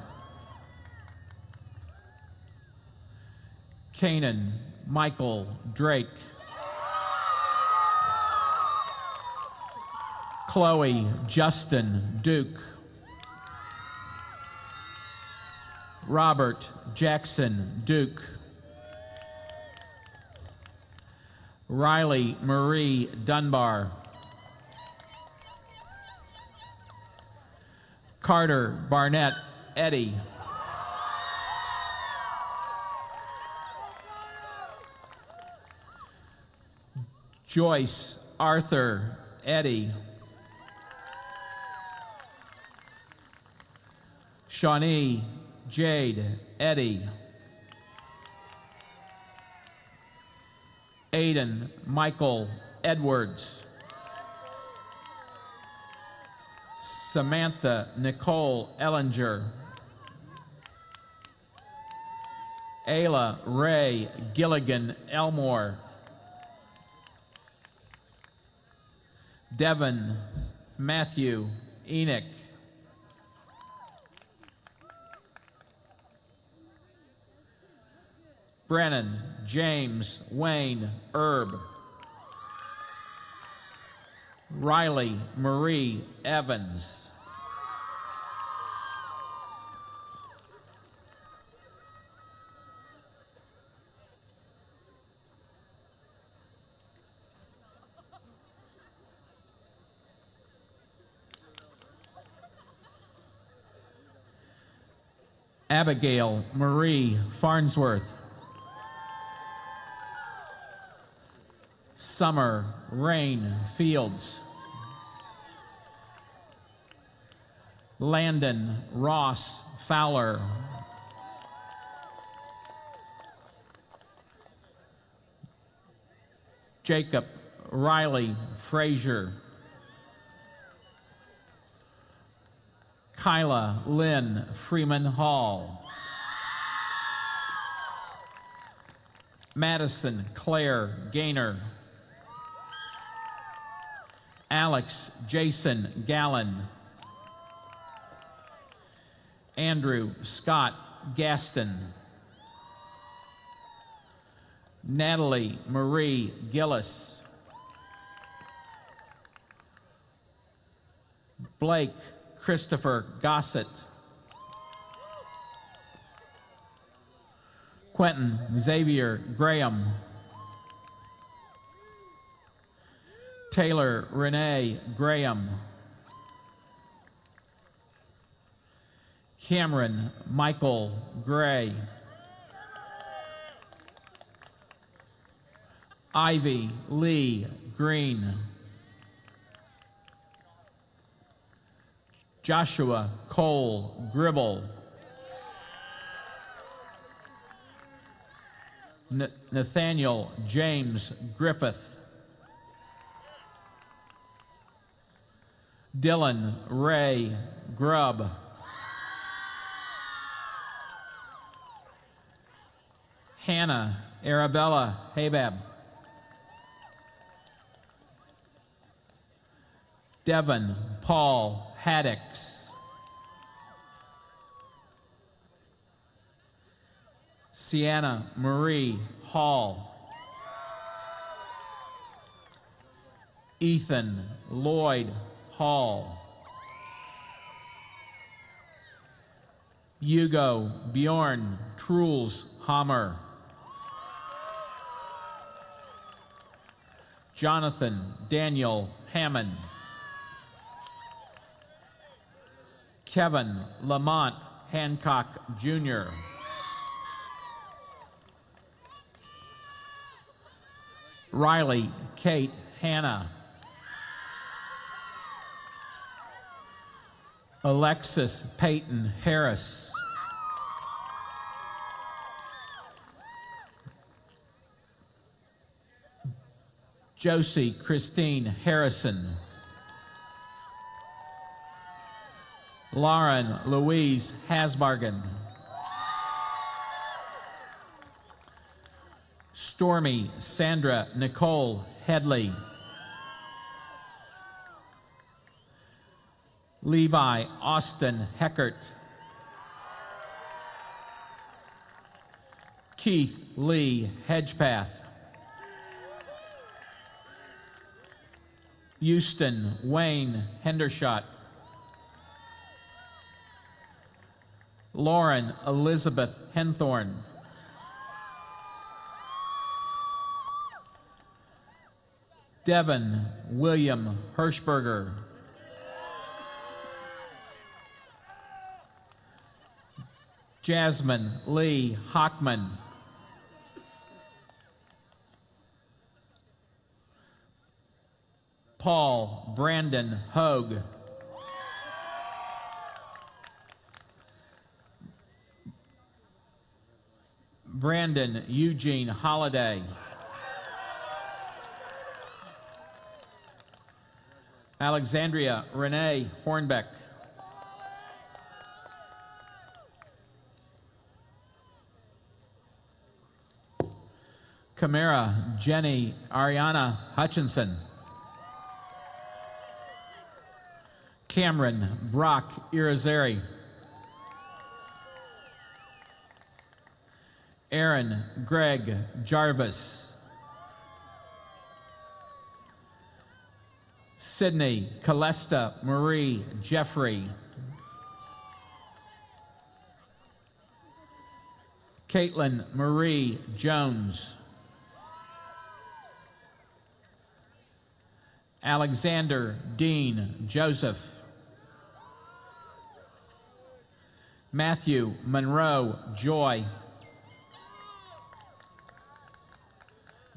Kanan Michael Drake. Chloe Justin Duke. Robert Jackson Duke. Riley Marie Dunbar. Carter Barnett Eddy. Joyce Arthur Eddy. Shawnee Jade Eddy. Aiden Michael Edwards. Samantha Nicole Ellinger. Ayla Ray Gilligan Elmore. Devin Matthew Enoch. Brennan James Wayne Erb. Riley Marie Evans. Abigail Marie Farnsworth. Summer Rain Fields. Landon Ross Fowler. Jacob Riley Frazier. Kyla Lynn Freeman Hall. Madison Claire Gaynor. Alex Jason Gallen. Andrew Scott Gaston. Natalie Marie Gillis. Blake Christopher Gossett. Quentin Xavier Graham. Taylor Renee Graham. Cameron Michael Gray. Ivy Lee Green. Joshua Cole Gribble. Nathaniel James Griffith. Dylan Ray Grubb. Hannah Arabella Habab. Devin Paul Haddix. Sienna Marie Hall. Ethan Lloyd Hall. Hugo Bjorn Truls Hammer. Jonathan Daniel Hammond. Kevin Lamont Hancock Jr. Riley Kate Hanna. Alexis Peyton Harris. Josie Christine Harrison. Lauren Louise Hasbargen. Stormy Sandra Nicole Headley. Levi Austin Heckert. Keith Lee Hedgepath. Houston Wayne Hendershot. Lauren Elizabeth Henthorn. Devin William Hirschberger. Jasmine Lee Hockman. Paul Brandon Hogue. Brandon Eugene Holliday. Alexandria Renee Hornbeck. Camara Jenny Ariana Hutchinson. Cameron Brock Irizarry. Aaron Greg Jarvis. Sydney Calesta Marie Jeffrey. Caitlin Marie Jones. Alexander Dean Joseph. Matthew Monroe Joy.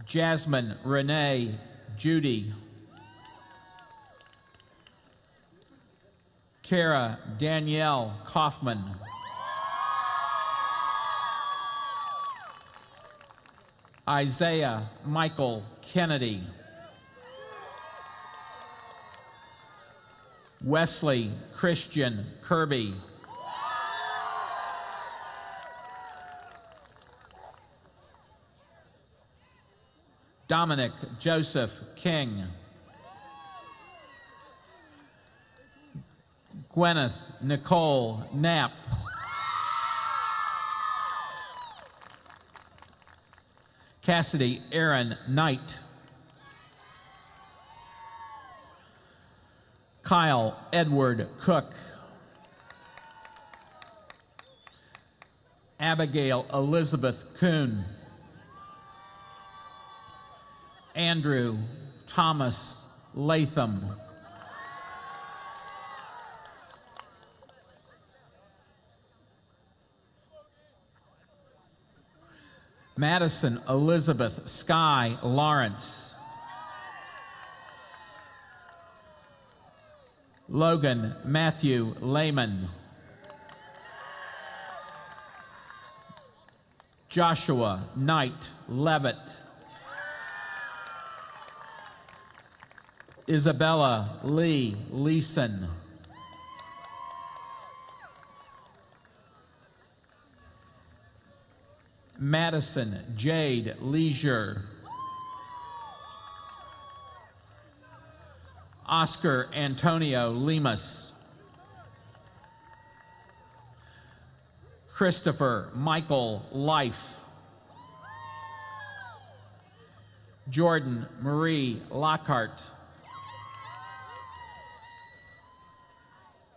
Jasmine Renee Judy. Kara Danielle Kaufman. Isaiah Michael Kennedy. Wesley Christian Kirby. Dominic Joseph King. Gwyneth Nicole Knapp. Cassidy Aaron Knight. Kyle Edward Cook. Abigail Elizabeth Kuhn. Andrew Thomas Latham. Madison Elizabeth Sky Lawrence. Logan Matthew Lehman. Joshua Knight Levitt. Isabella Lee Leeson. Madison Jade Leisure. Oscar Antonio Lemus. Christopher Michael Life. Jordan Marie Lockhart.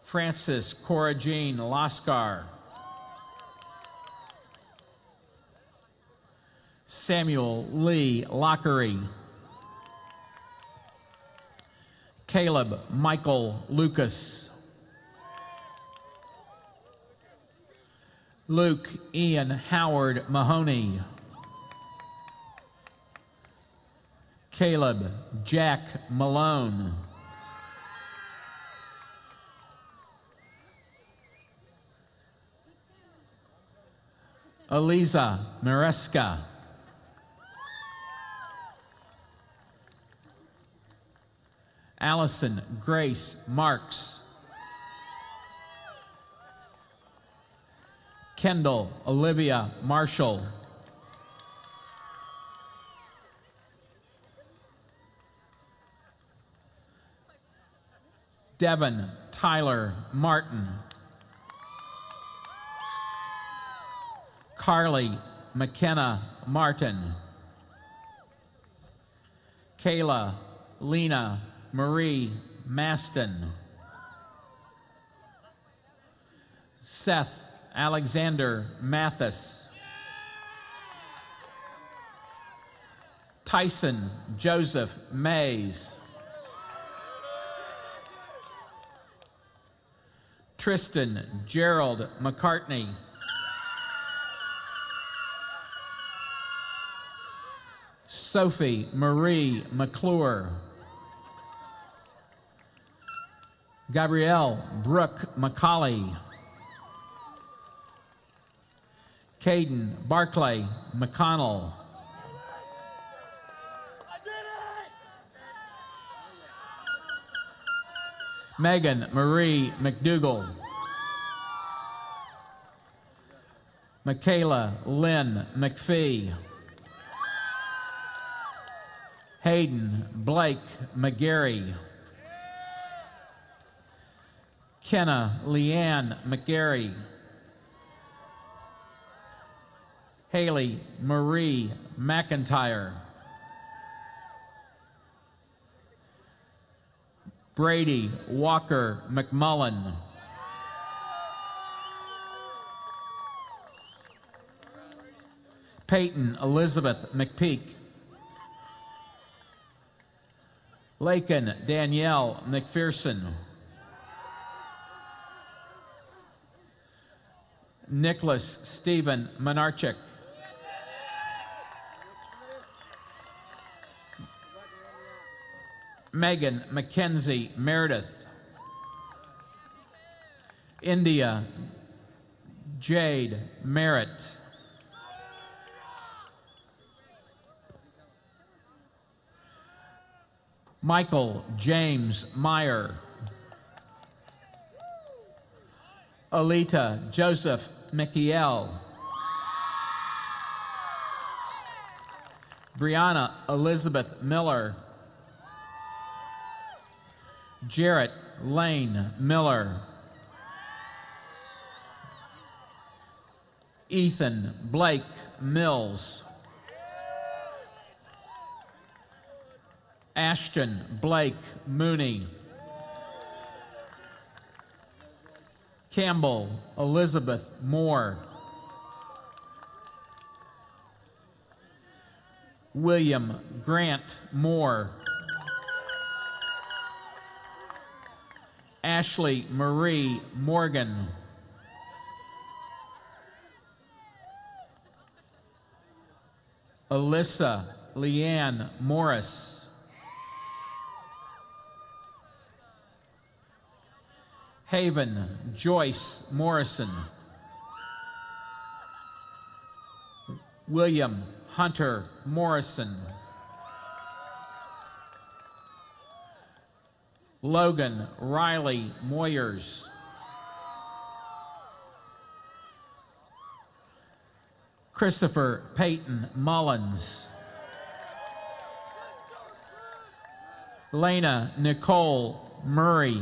Francis Cora Jean Lascar. Samuel Lee Lockery. Caleb Michael Lucas. Luke Ian Howard Mahoney. Caleb Jack Malone. Eliza Maresca. Allison Grace Marks. Kendall Olivia Marshall. Devin Tyler Martin. Carly McKenna Martin. Kayla Lena Marie Maston. Seth Alexander Mathis. Tyson Joseph Mays. Tristan Gerald McCartney. Sophie Marie McClure. Gabrielle Brooke McCauley. Caden Barclay McConnell. Megan Marie McDougall. Michaela Lynn McPhee. Hayden Blake McGarry. Kenna Leanne McGarry. Haley Marie McIntyre. Brady Walker McMullen. Peyton Elizabeth McPeak. Lakin Danielle McPherson. Nicholas Stephen Monarchik. Megan Mackenzie Meredith. India Jade Merritt. Michael James Meyer. Alita Joseph Michiel. Brianna Elizabeth Miller. Jarrett Lane Miller. Ethan Blake Mills. Ashton Blake Mooney. Campbell Elizabeth Moore. William Grant Moore. Ashley Marie Morgan. Alyssa Leanne Morris. Haven Joyce Morrison. William Hunter Morrison. Logan Riley Moyers. Christopher Peyton Mullins. Lena Nicole Murray.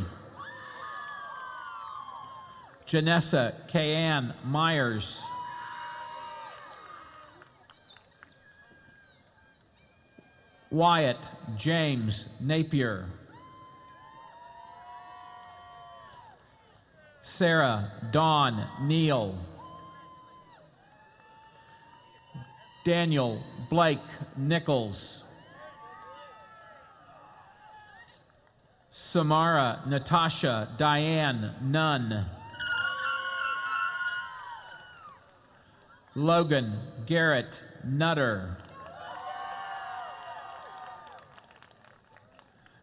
Janessa Kayanne Myers. Wyatt James Napier. Sarah Dawn Neal. Daniel Blake Nichols. Samara Natasha Diane Nunn. Logan Garrett Nutter.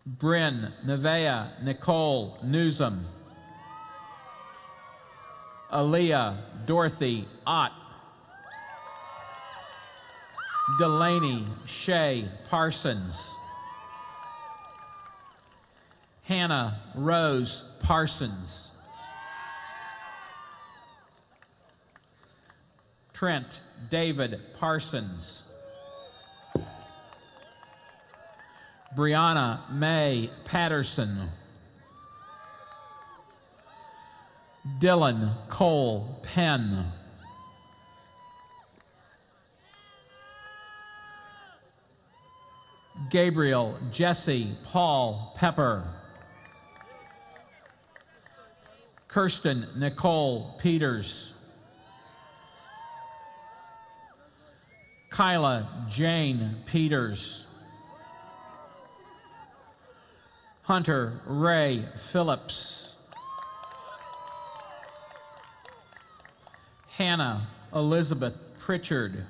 Bryn Nevea Nicole Newsom. Aaliyah Dorothy Ott. Delaney Shea Parsons. Hannah Rose Parsons. Trent David Parsons. Brianna Mae Patterson. Dylan Cole Penn. Gabriel Jesse Paul Pepper. Kirsten Nicole Peters. Kyla Jane Peters. Hunter Ray Phillips. Hannah Elizabeth Pritchard.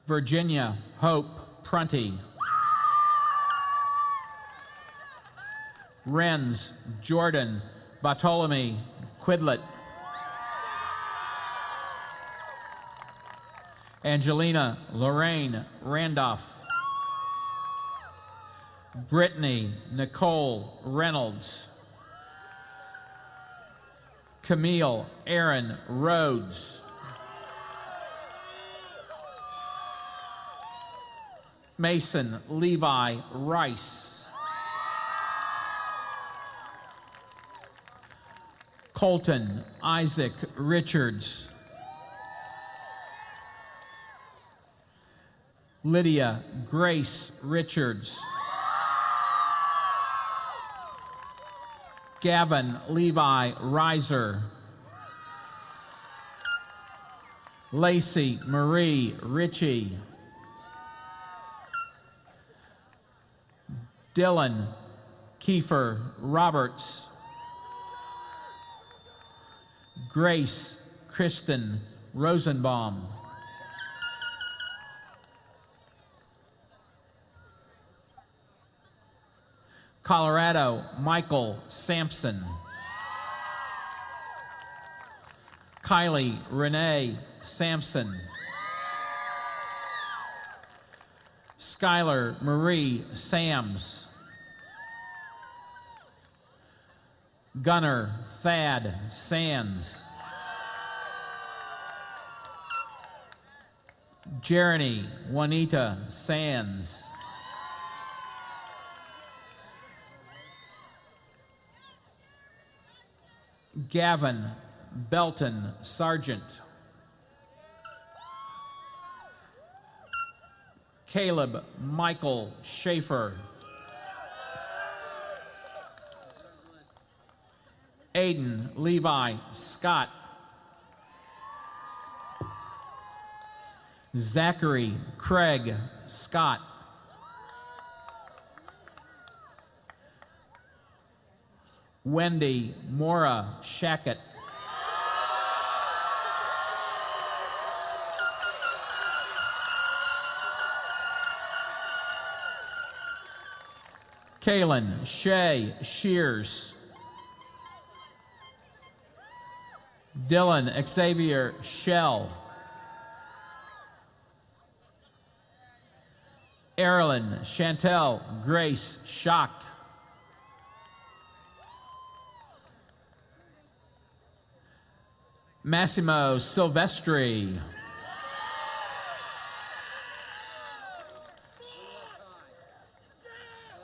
Virginia Hope Prunty. Renz Jordan Bartolome Quidlet. Angelina Lorraine Randolph. Brittany Nicole Reynolds. Camille Aaron Rhodes. Mason Levi Rice. Colton Isaac Richards. Lydia Grace Richards. Gavin Levi Reiser. Lacey Marie Ritchie. Dylan Kiefer Roberts. Grace Kristen Rosenbaum. Colorado Michael Sampson. Kylie Renee Sampson. Skylar Marie Sams. Gunnar Thad Sands. Jeremy Juanita Sands. Gavin Belton Sargent. Caleb Michael Schaefer. Aiden Levi Scott. Zachary Craig Scott. Wendy Mora Shackett. Kaylin Shay Shears. Dylan Xavier Shell. Erilyn Chantel Grace Schock. Massimo Silvestri.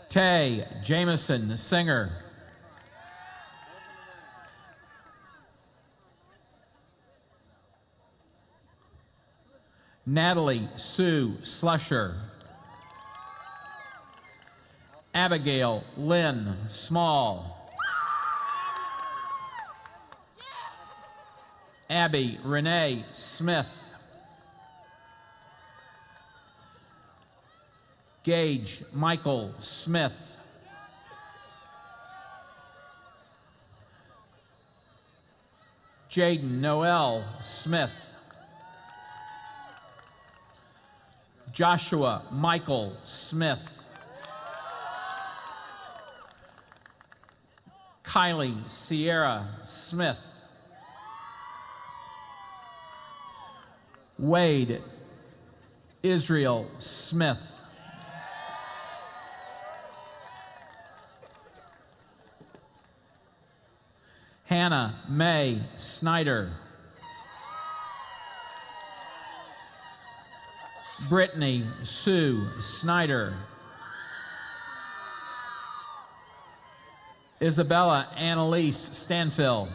Tay Jameson Singer. Natalie Sue Slusher. Abigail Lynn Small. Abby Renee Smith. Gage Michael Smith. Jaden Noel Smith. Joshua Michael Smith. Kylie Sierra Smith. Wade Israel Smith. Hannah Mae Snyder. Brittany Sue Snyder. Isabella Annalise Stanfill.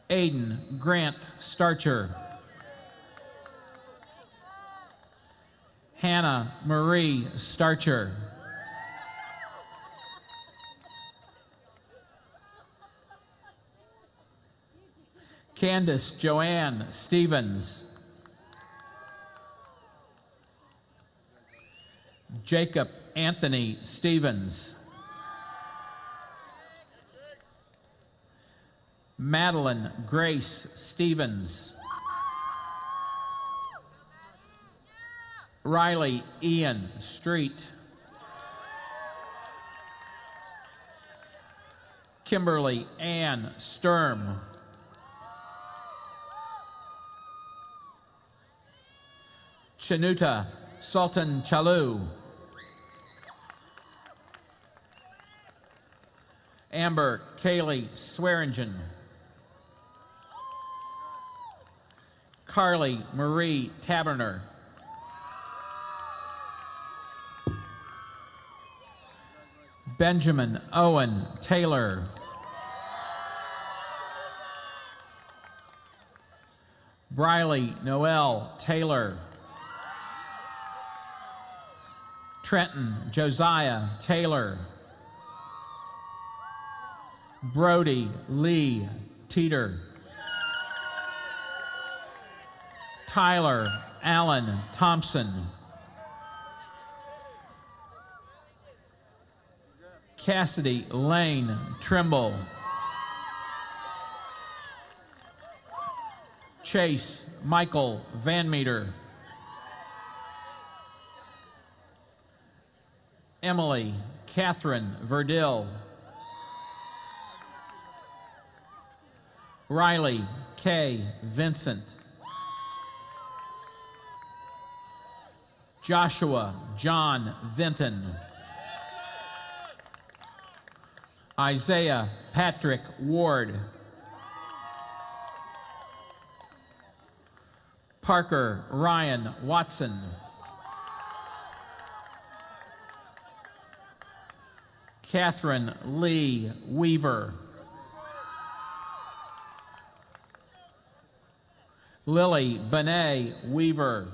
Aiden Grant Starcher. Hannah Marie Starcher. Candace Joanne Stevens. Jacob Anthony Stevens. Madeline Grace Stevens. Riley Ian Street. Kimberly Ann Sturm. Chanuta Sultan Chalu. Amber Kaylee Swearingen. Carly Marie Taberner. Benjamin Owen Taylor. Briley Noel Taylor. Trenton Josiah Taylor. Brody Lee Teeter. Tyler Allen Thompson. Cassidy Lane Trimble. Chase Michael Van Meter. Emily Catherine Verdill. Riley K. Vincent. Joshua John Vinton. Isaiah Patrick Ward. Parker Ryan Watson. Catherine Lee Weaver. Lily Benet Weaver.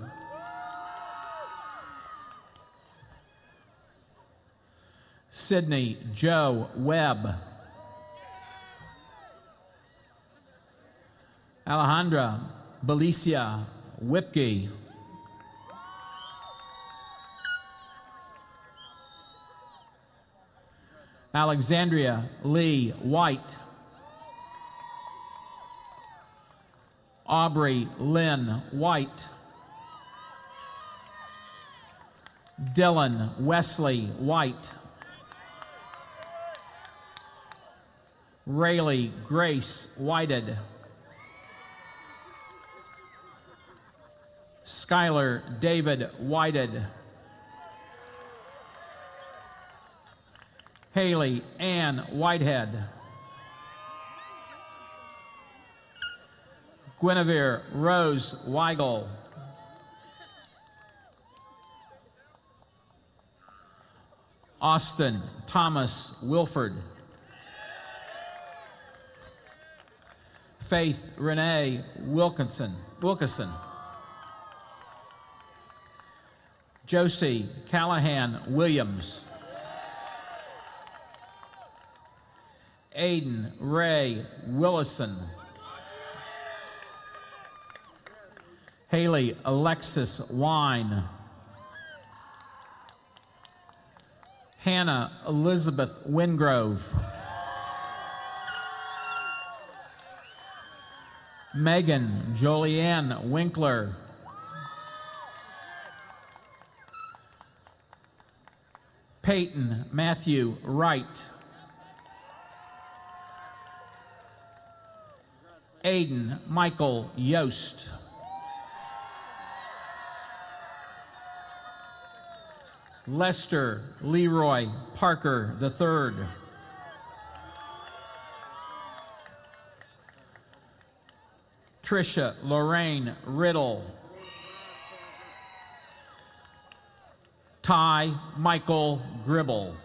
Sydney Joe Webb. Alejandra Belicia Whipke. Alexandria Lee White. Aubrey Lynn White. Dylan Wesley White. Rayleigh Grace Whited. Skylar David Whited. Haley Ann Whitehead. Guinevere Rose Weigel. Austin Thomas Wilford. Faith Renee Wilkinson. Josie Callahan Williams. Aiden Ray Willison. Haley Alexis Wine. Hannah Elizabeth Wingrove. Megan Jolianne Winkler. Peyton Matthew Wright. Aiden Michael Yost. Lester Leroy Parker III. Trisha Lorraine Riddle. Ty Michael Gribble.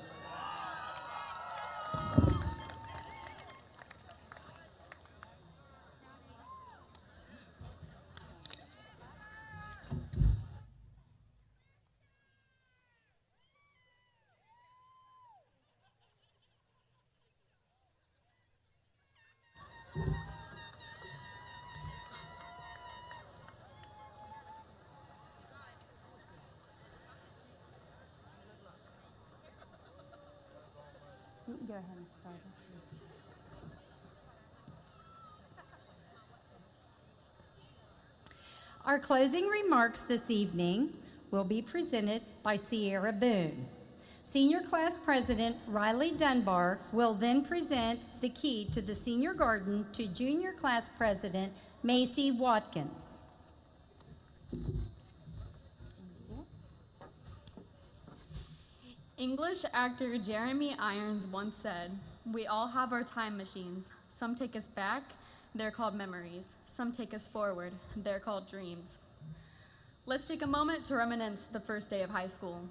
Go ahead and start. Our closing remarks this evening will be presented by Sierra Boone. Senior Class President Riley Dunbar will then present the key to the Senior Garden to Junior Class President Macy Watkins. English actor Jeremy Irons once said, "We all have our time machines. Some take us back, they're called memories. Some take us forward, they're called dreams." Let's take a moment to reminisce the first day of high school.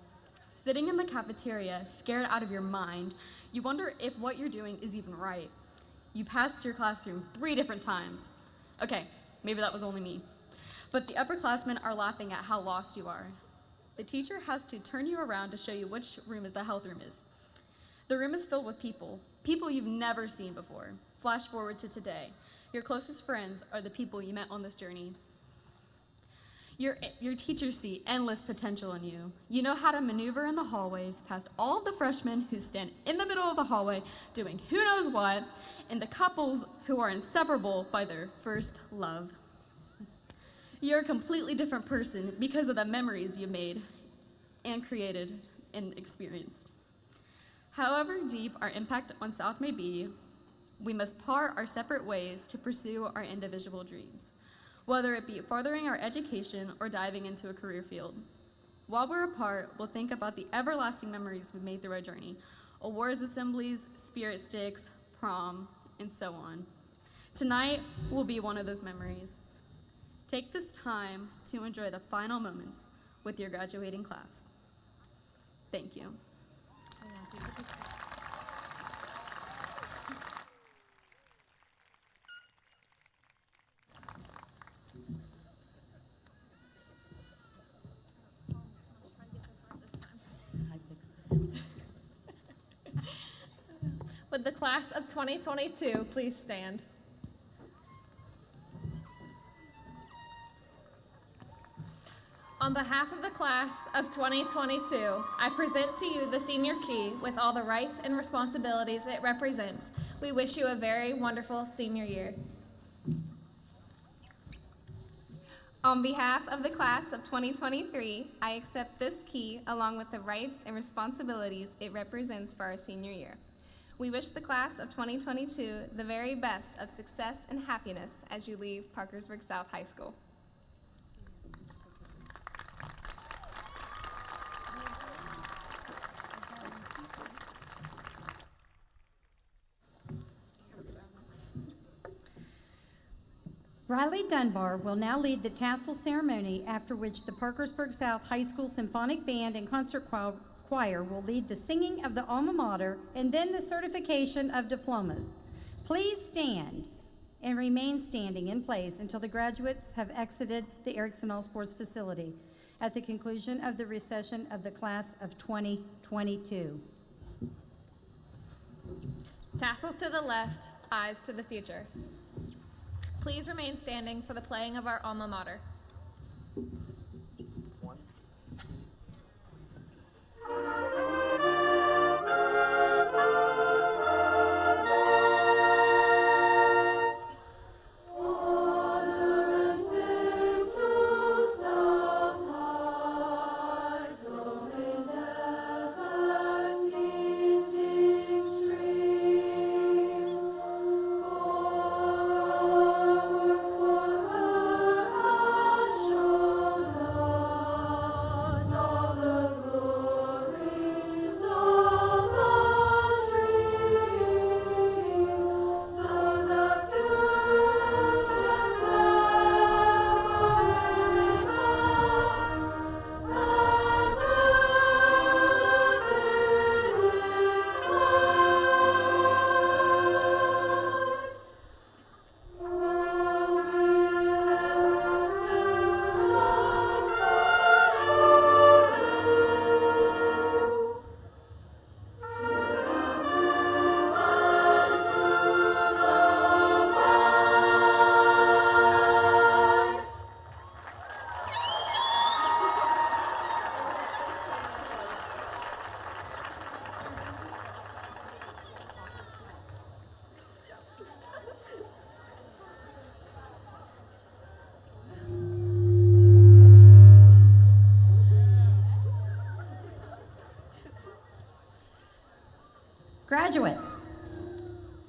Sitting in the cafeteria, scared out of your mind, you wonder if what you're doing is even right. You passed your classroom 3 different times. Okay, maybe that was only me. But the upperclassmen are laughing at how lost you are. The teacher has to turn you around to show you which room the health room is. The room is filled with people you've never seen before. Flash forward to today. Your closest friends are the people you met on this journey. Your teachers see endless potential in you. You know how to maneuver in the hallways past all of the freshmen who stand in the middle of the hallway doing who knows what, and the couples who are inseparable by their first love. You're a completely different person because of the memories you made and created and experienced. However deep our impact on South may be, we must part our separate ways to pursue our individual dreams, whether it be furthering our education or diving into a career field. While we're apart, we'll think about the everlasting memories we've made through our journey: awards assemblies, spirit sticks, prom, and so on. Tonight will be one of those memories. Take this time to enjoy the final moments with your graduating class. Thank you. Would the class of 2022 please stand? On behalf of the class of 2022, I present to you the senior key with all the rights and responsibilities it represents. We wish you a very wonderful senior year. On behalf of the class of 2023, I accept this key along with the rights and responsibilities it represents for our senior year. We wish the class of 2022 the very best of success and happiness as you leave Parkersburg South High School. Riley Dunbar will now lead the tassel ceremony, after which the Parkersburg South High School Symphonic Band and Concert Choir will lead the singing of the alma mater and then the certification of diplomas. Please stand and remain standing in place until the graduates have exited the Erickson All Sports facility at the conclusion of the recession of the class of 2022. Tassels to the left, eyes to the future. Please remain standing for the playing of our alma mater. For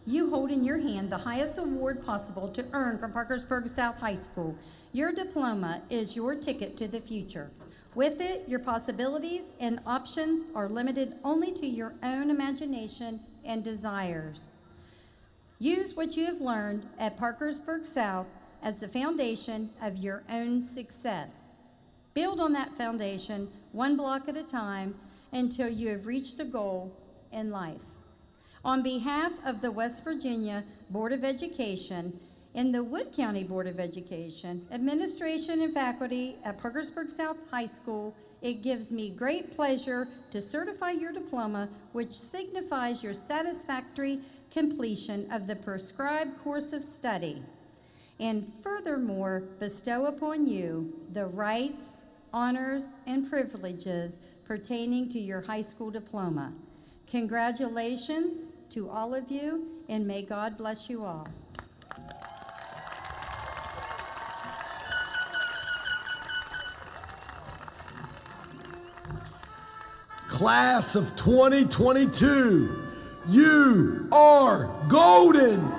You hold in your hand the highest award possible to earn from Parkersburg South High School. Your diploma is your ticket to the future. With it, your possibilities and options are limited only to your own imagination and desires. Use what you have learned at Parkersburg South as the foundation of your own success. Build on that foundation one block at a time until you have reached a goal in life. On behalf of the West Virginia Board of Education and the Wood County Board of Education, administration and faculty at Parkersburg South High School, it gives me great pleasure to certify your diploma, which signifies your satisfactory completion of the prescribed course of study, and furthermore bestow upon you the rights, honors, and privileges pertaining to your high school diploma. Congratulations to all of you, and may God bless you all. Class of 2022, you are golden.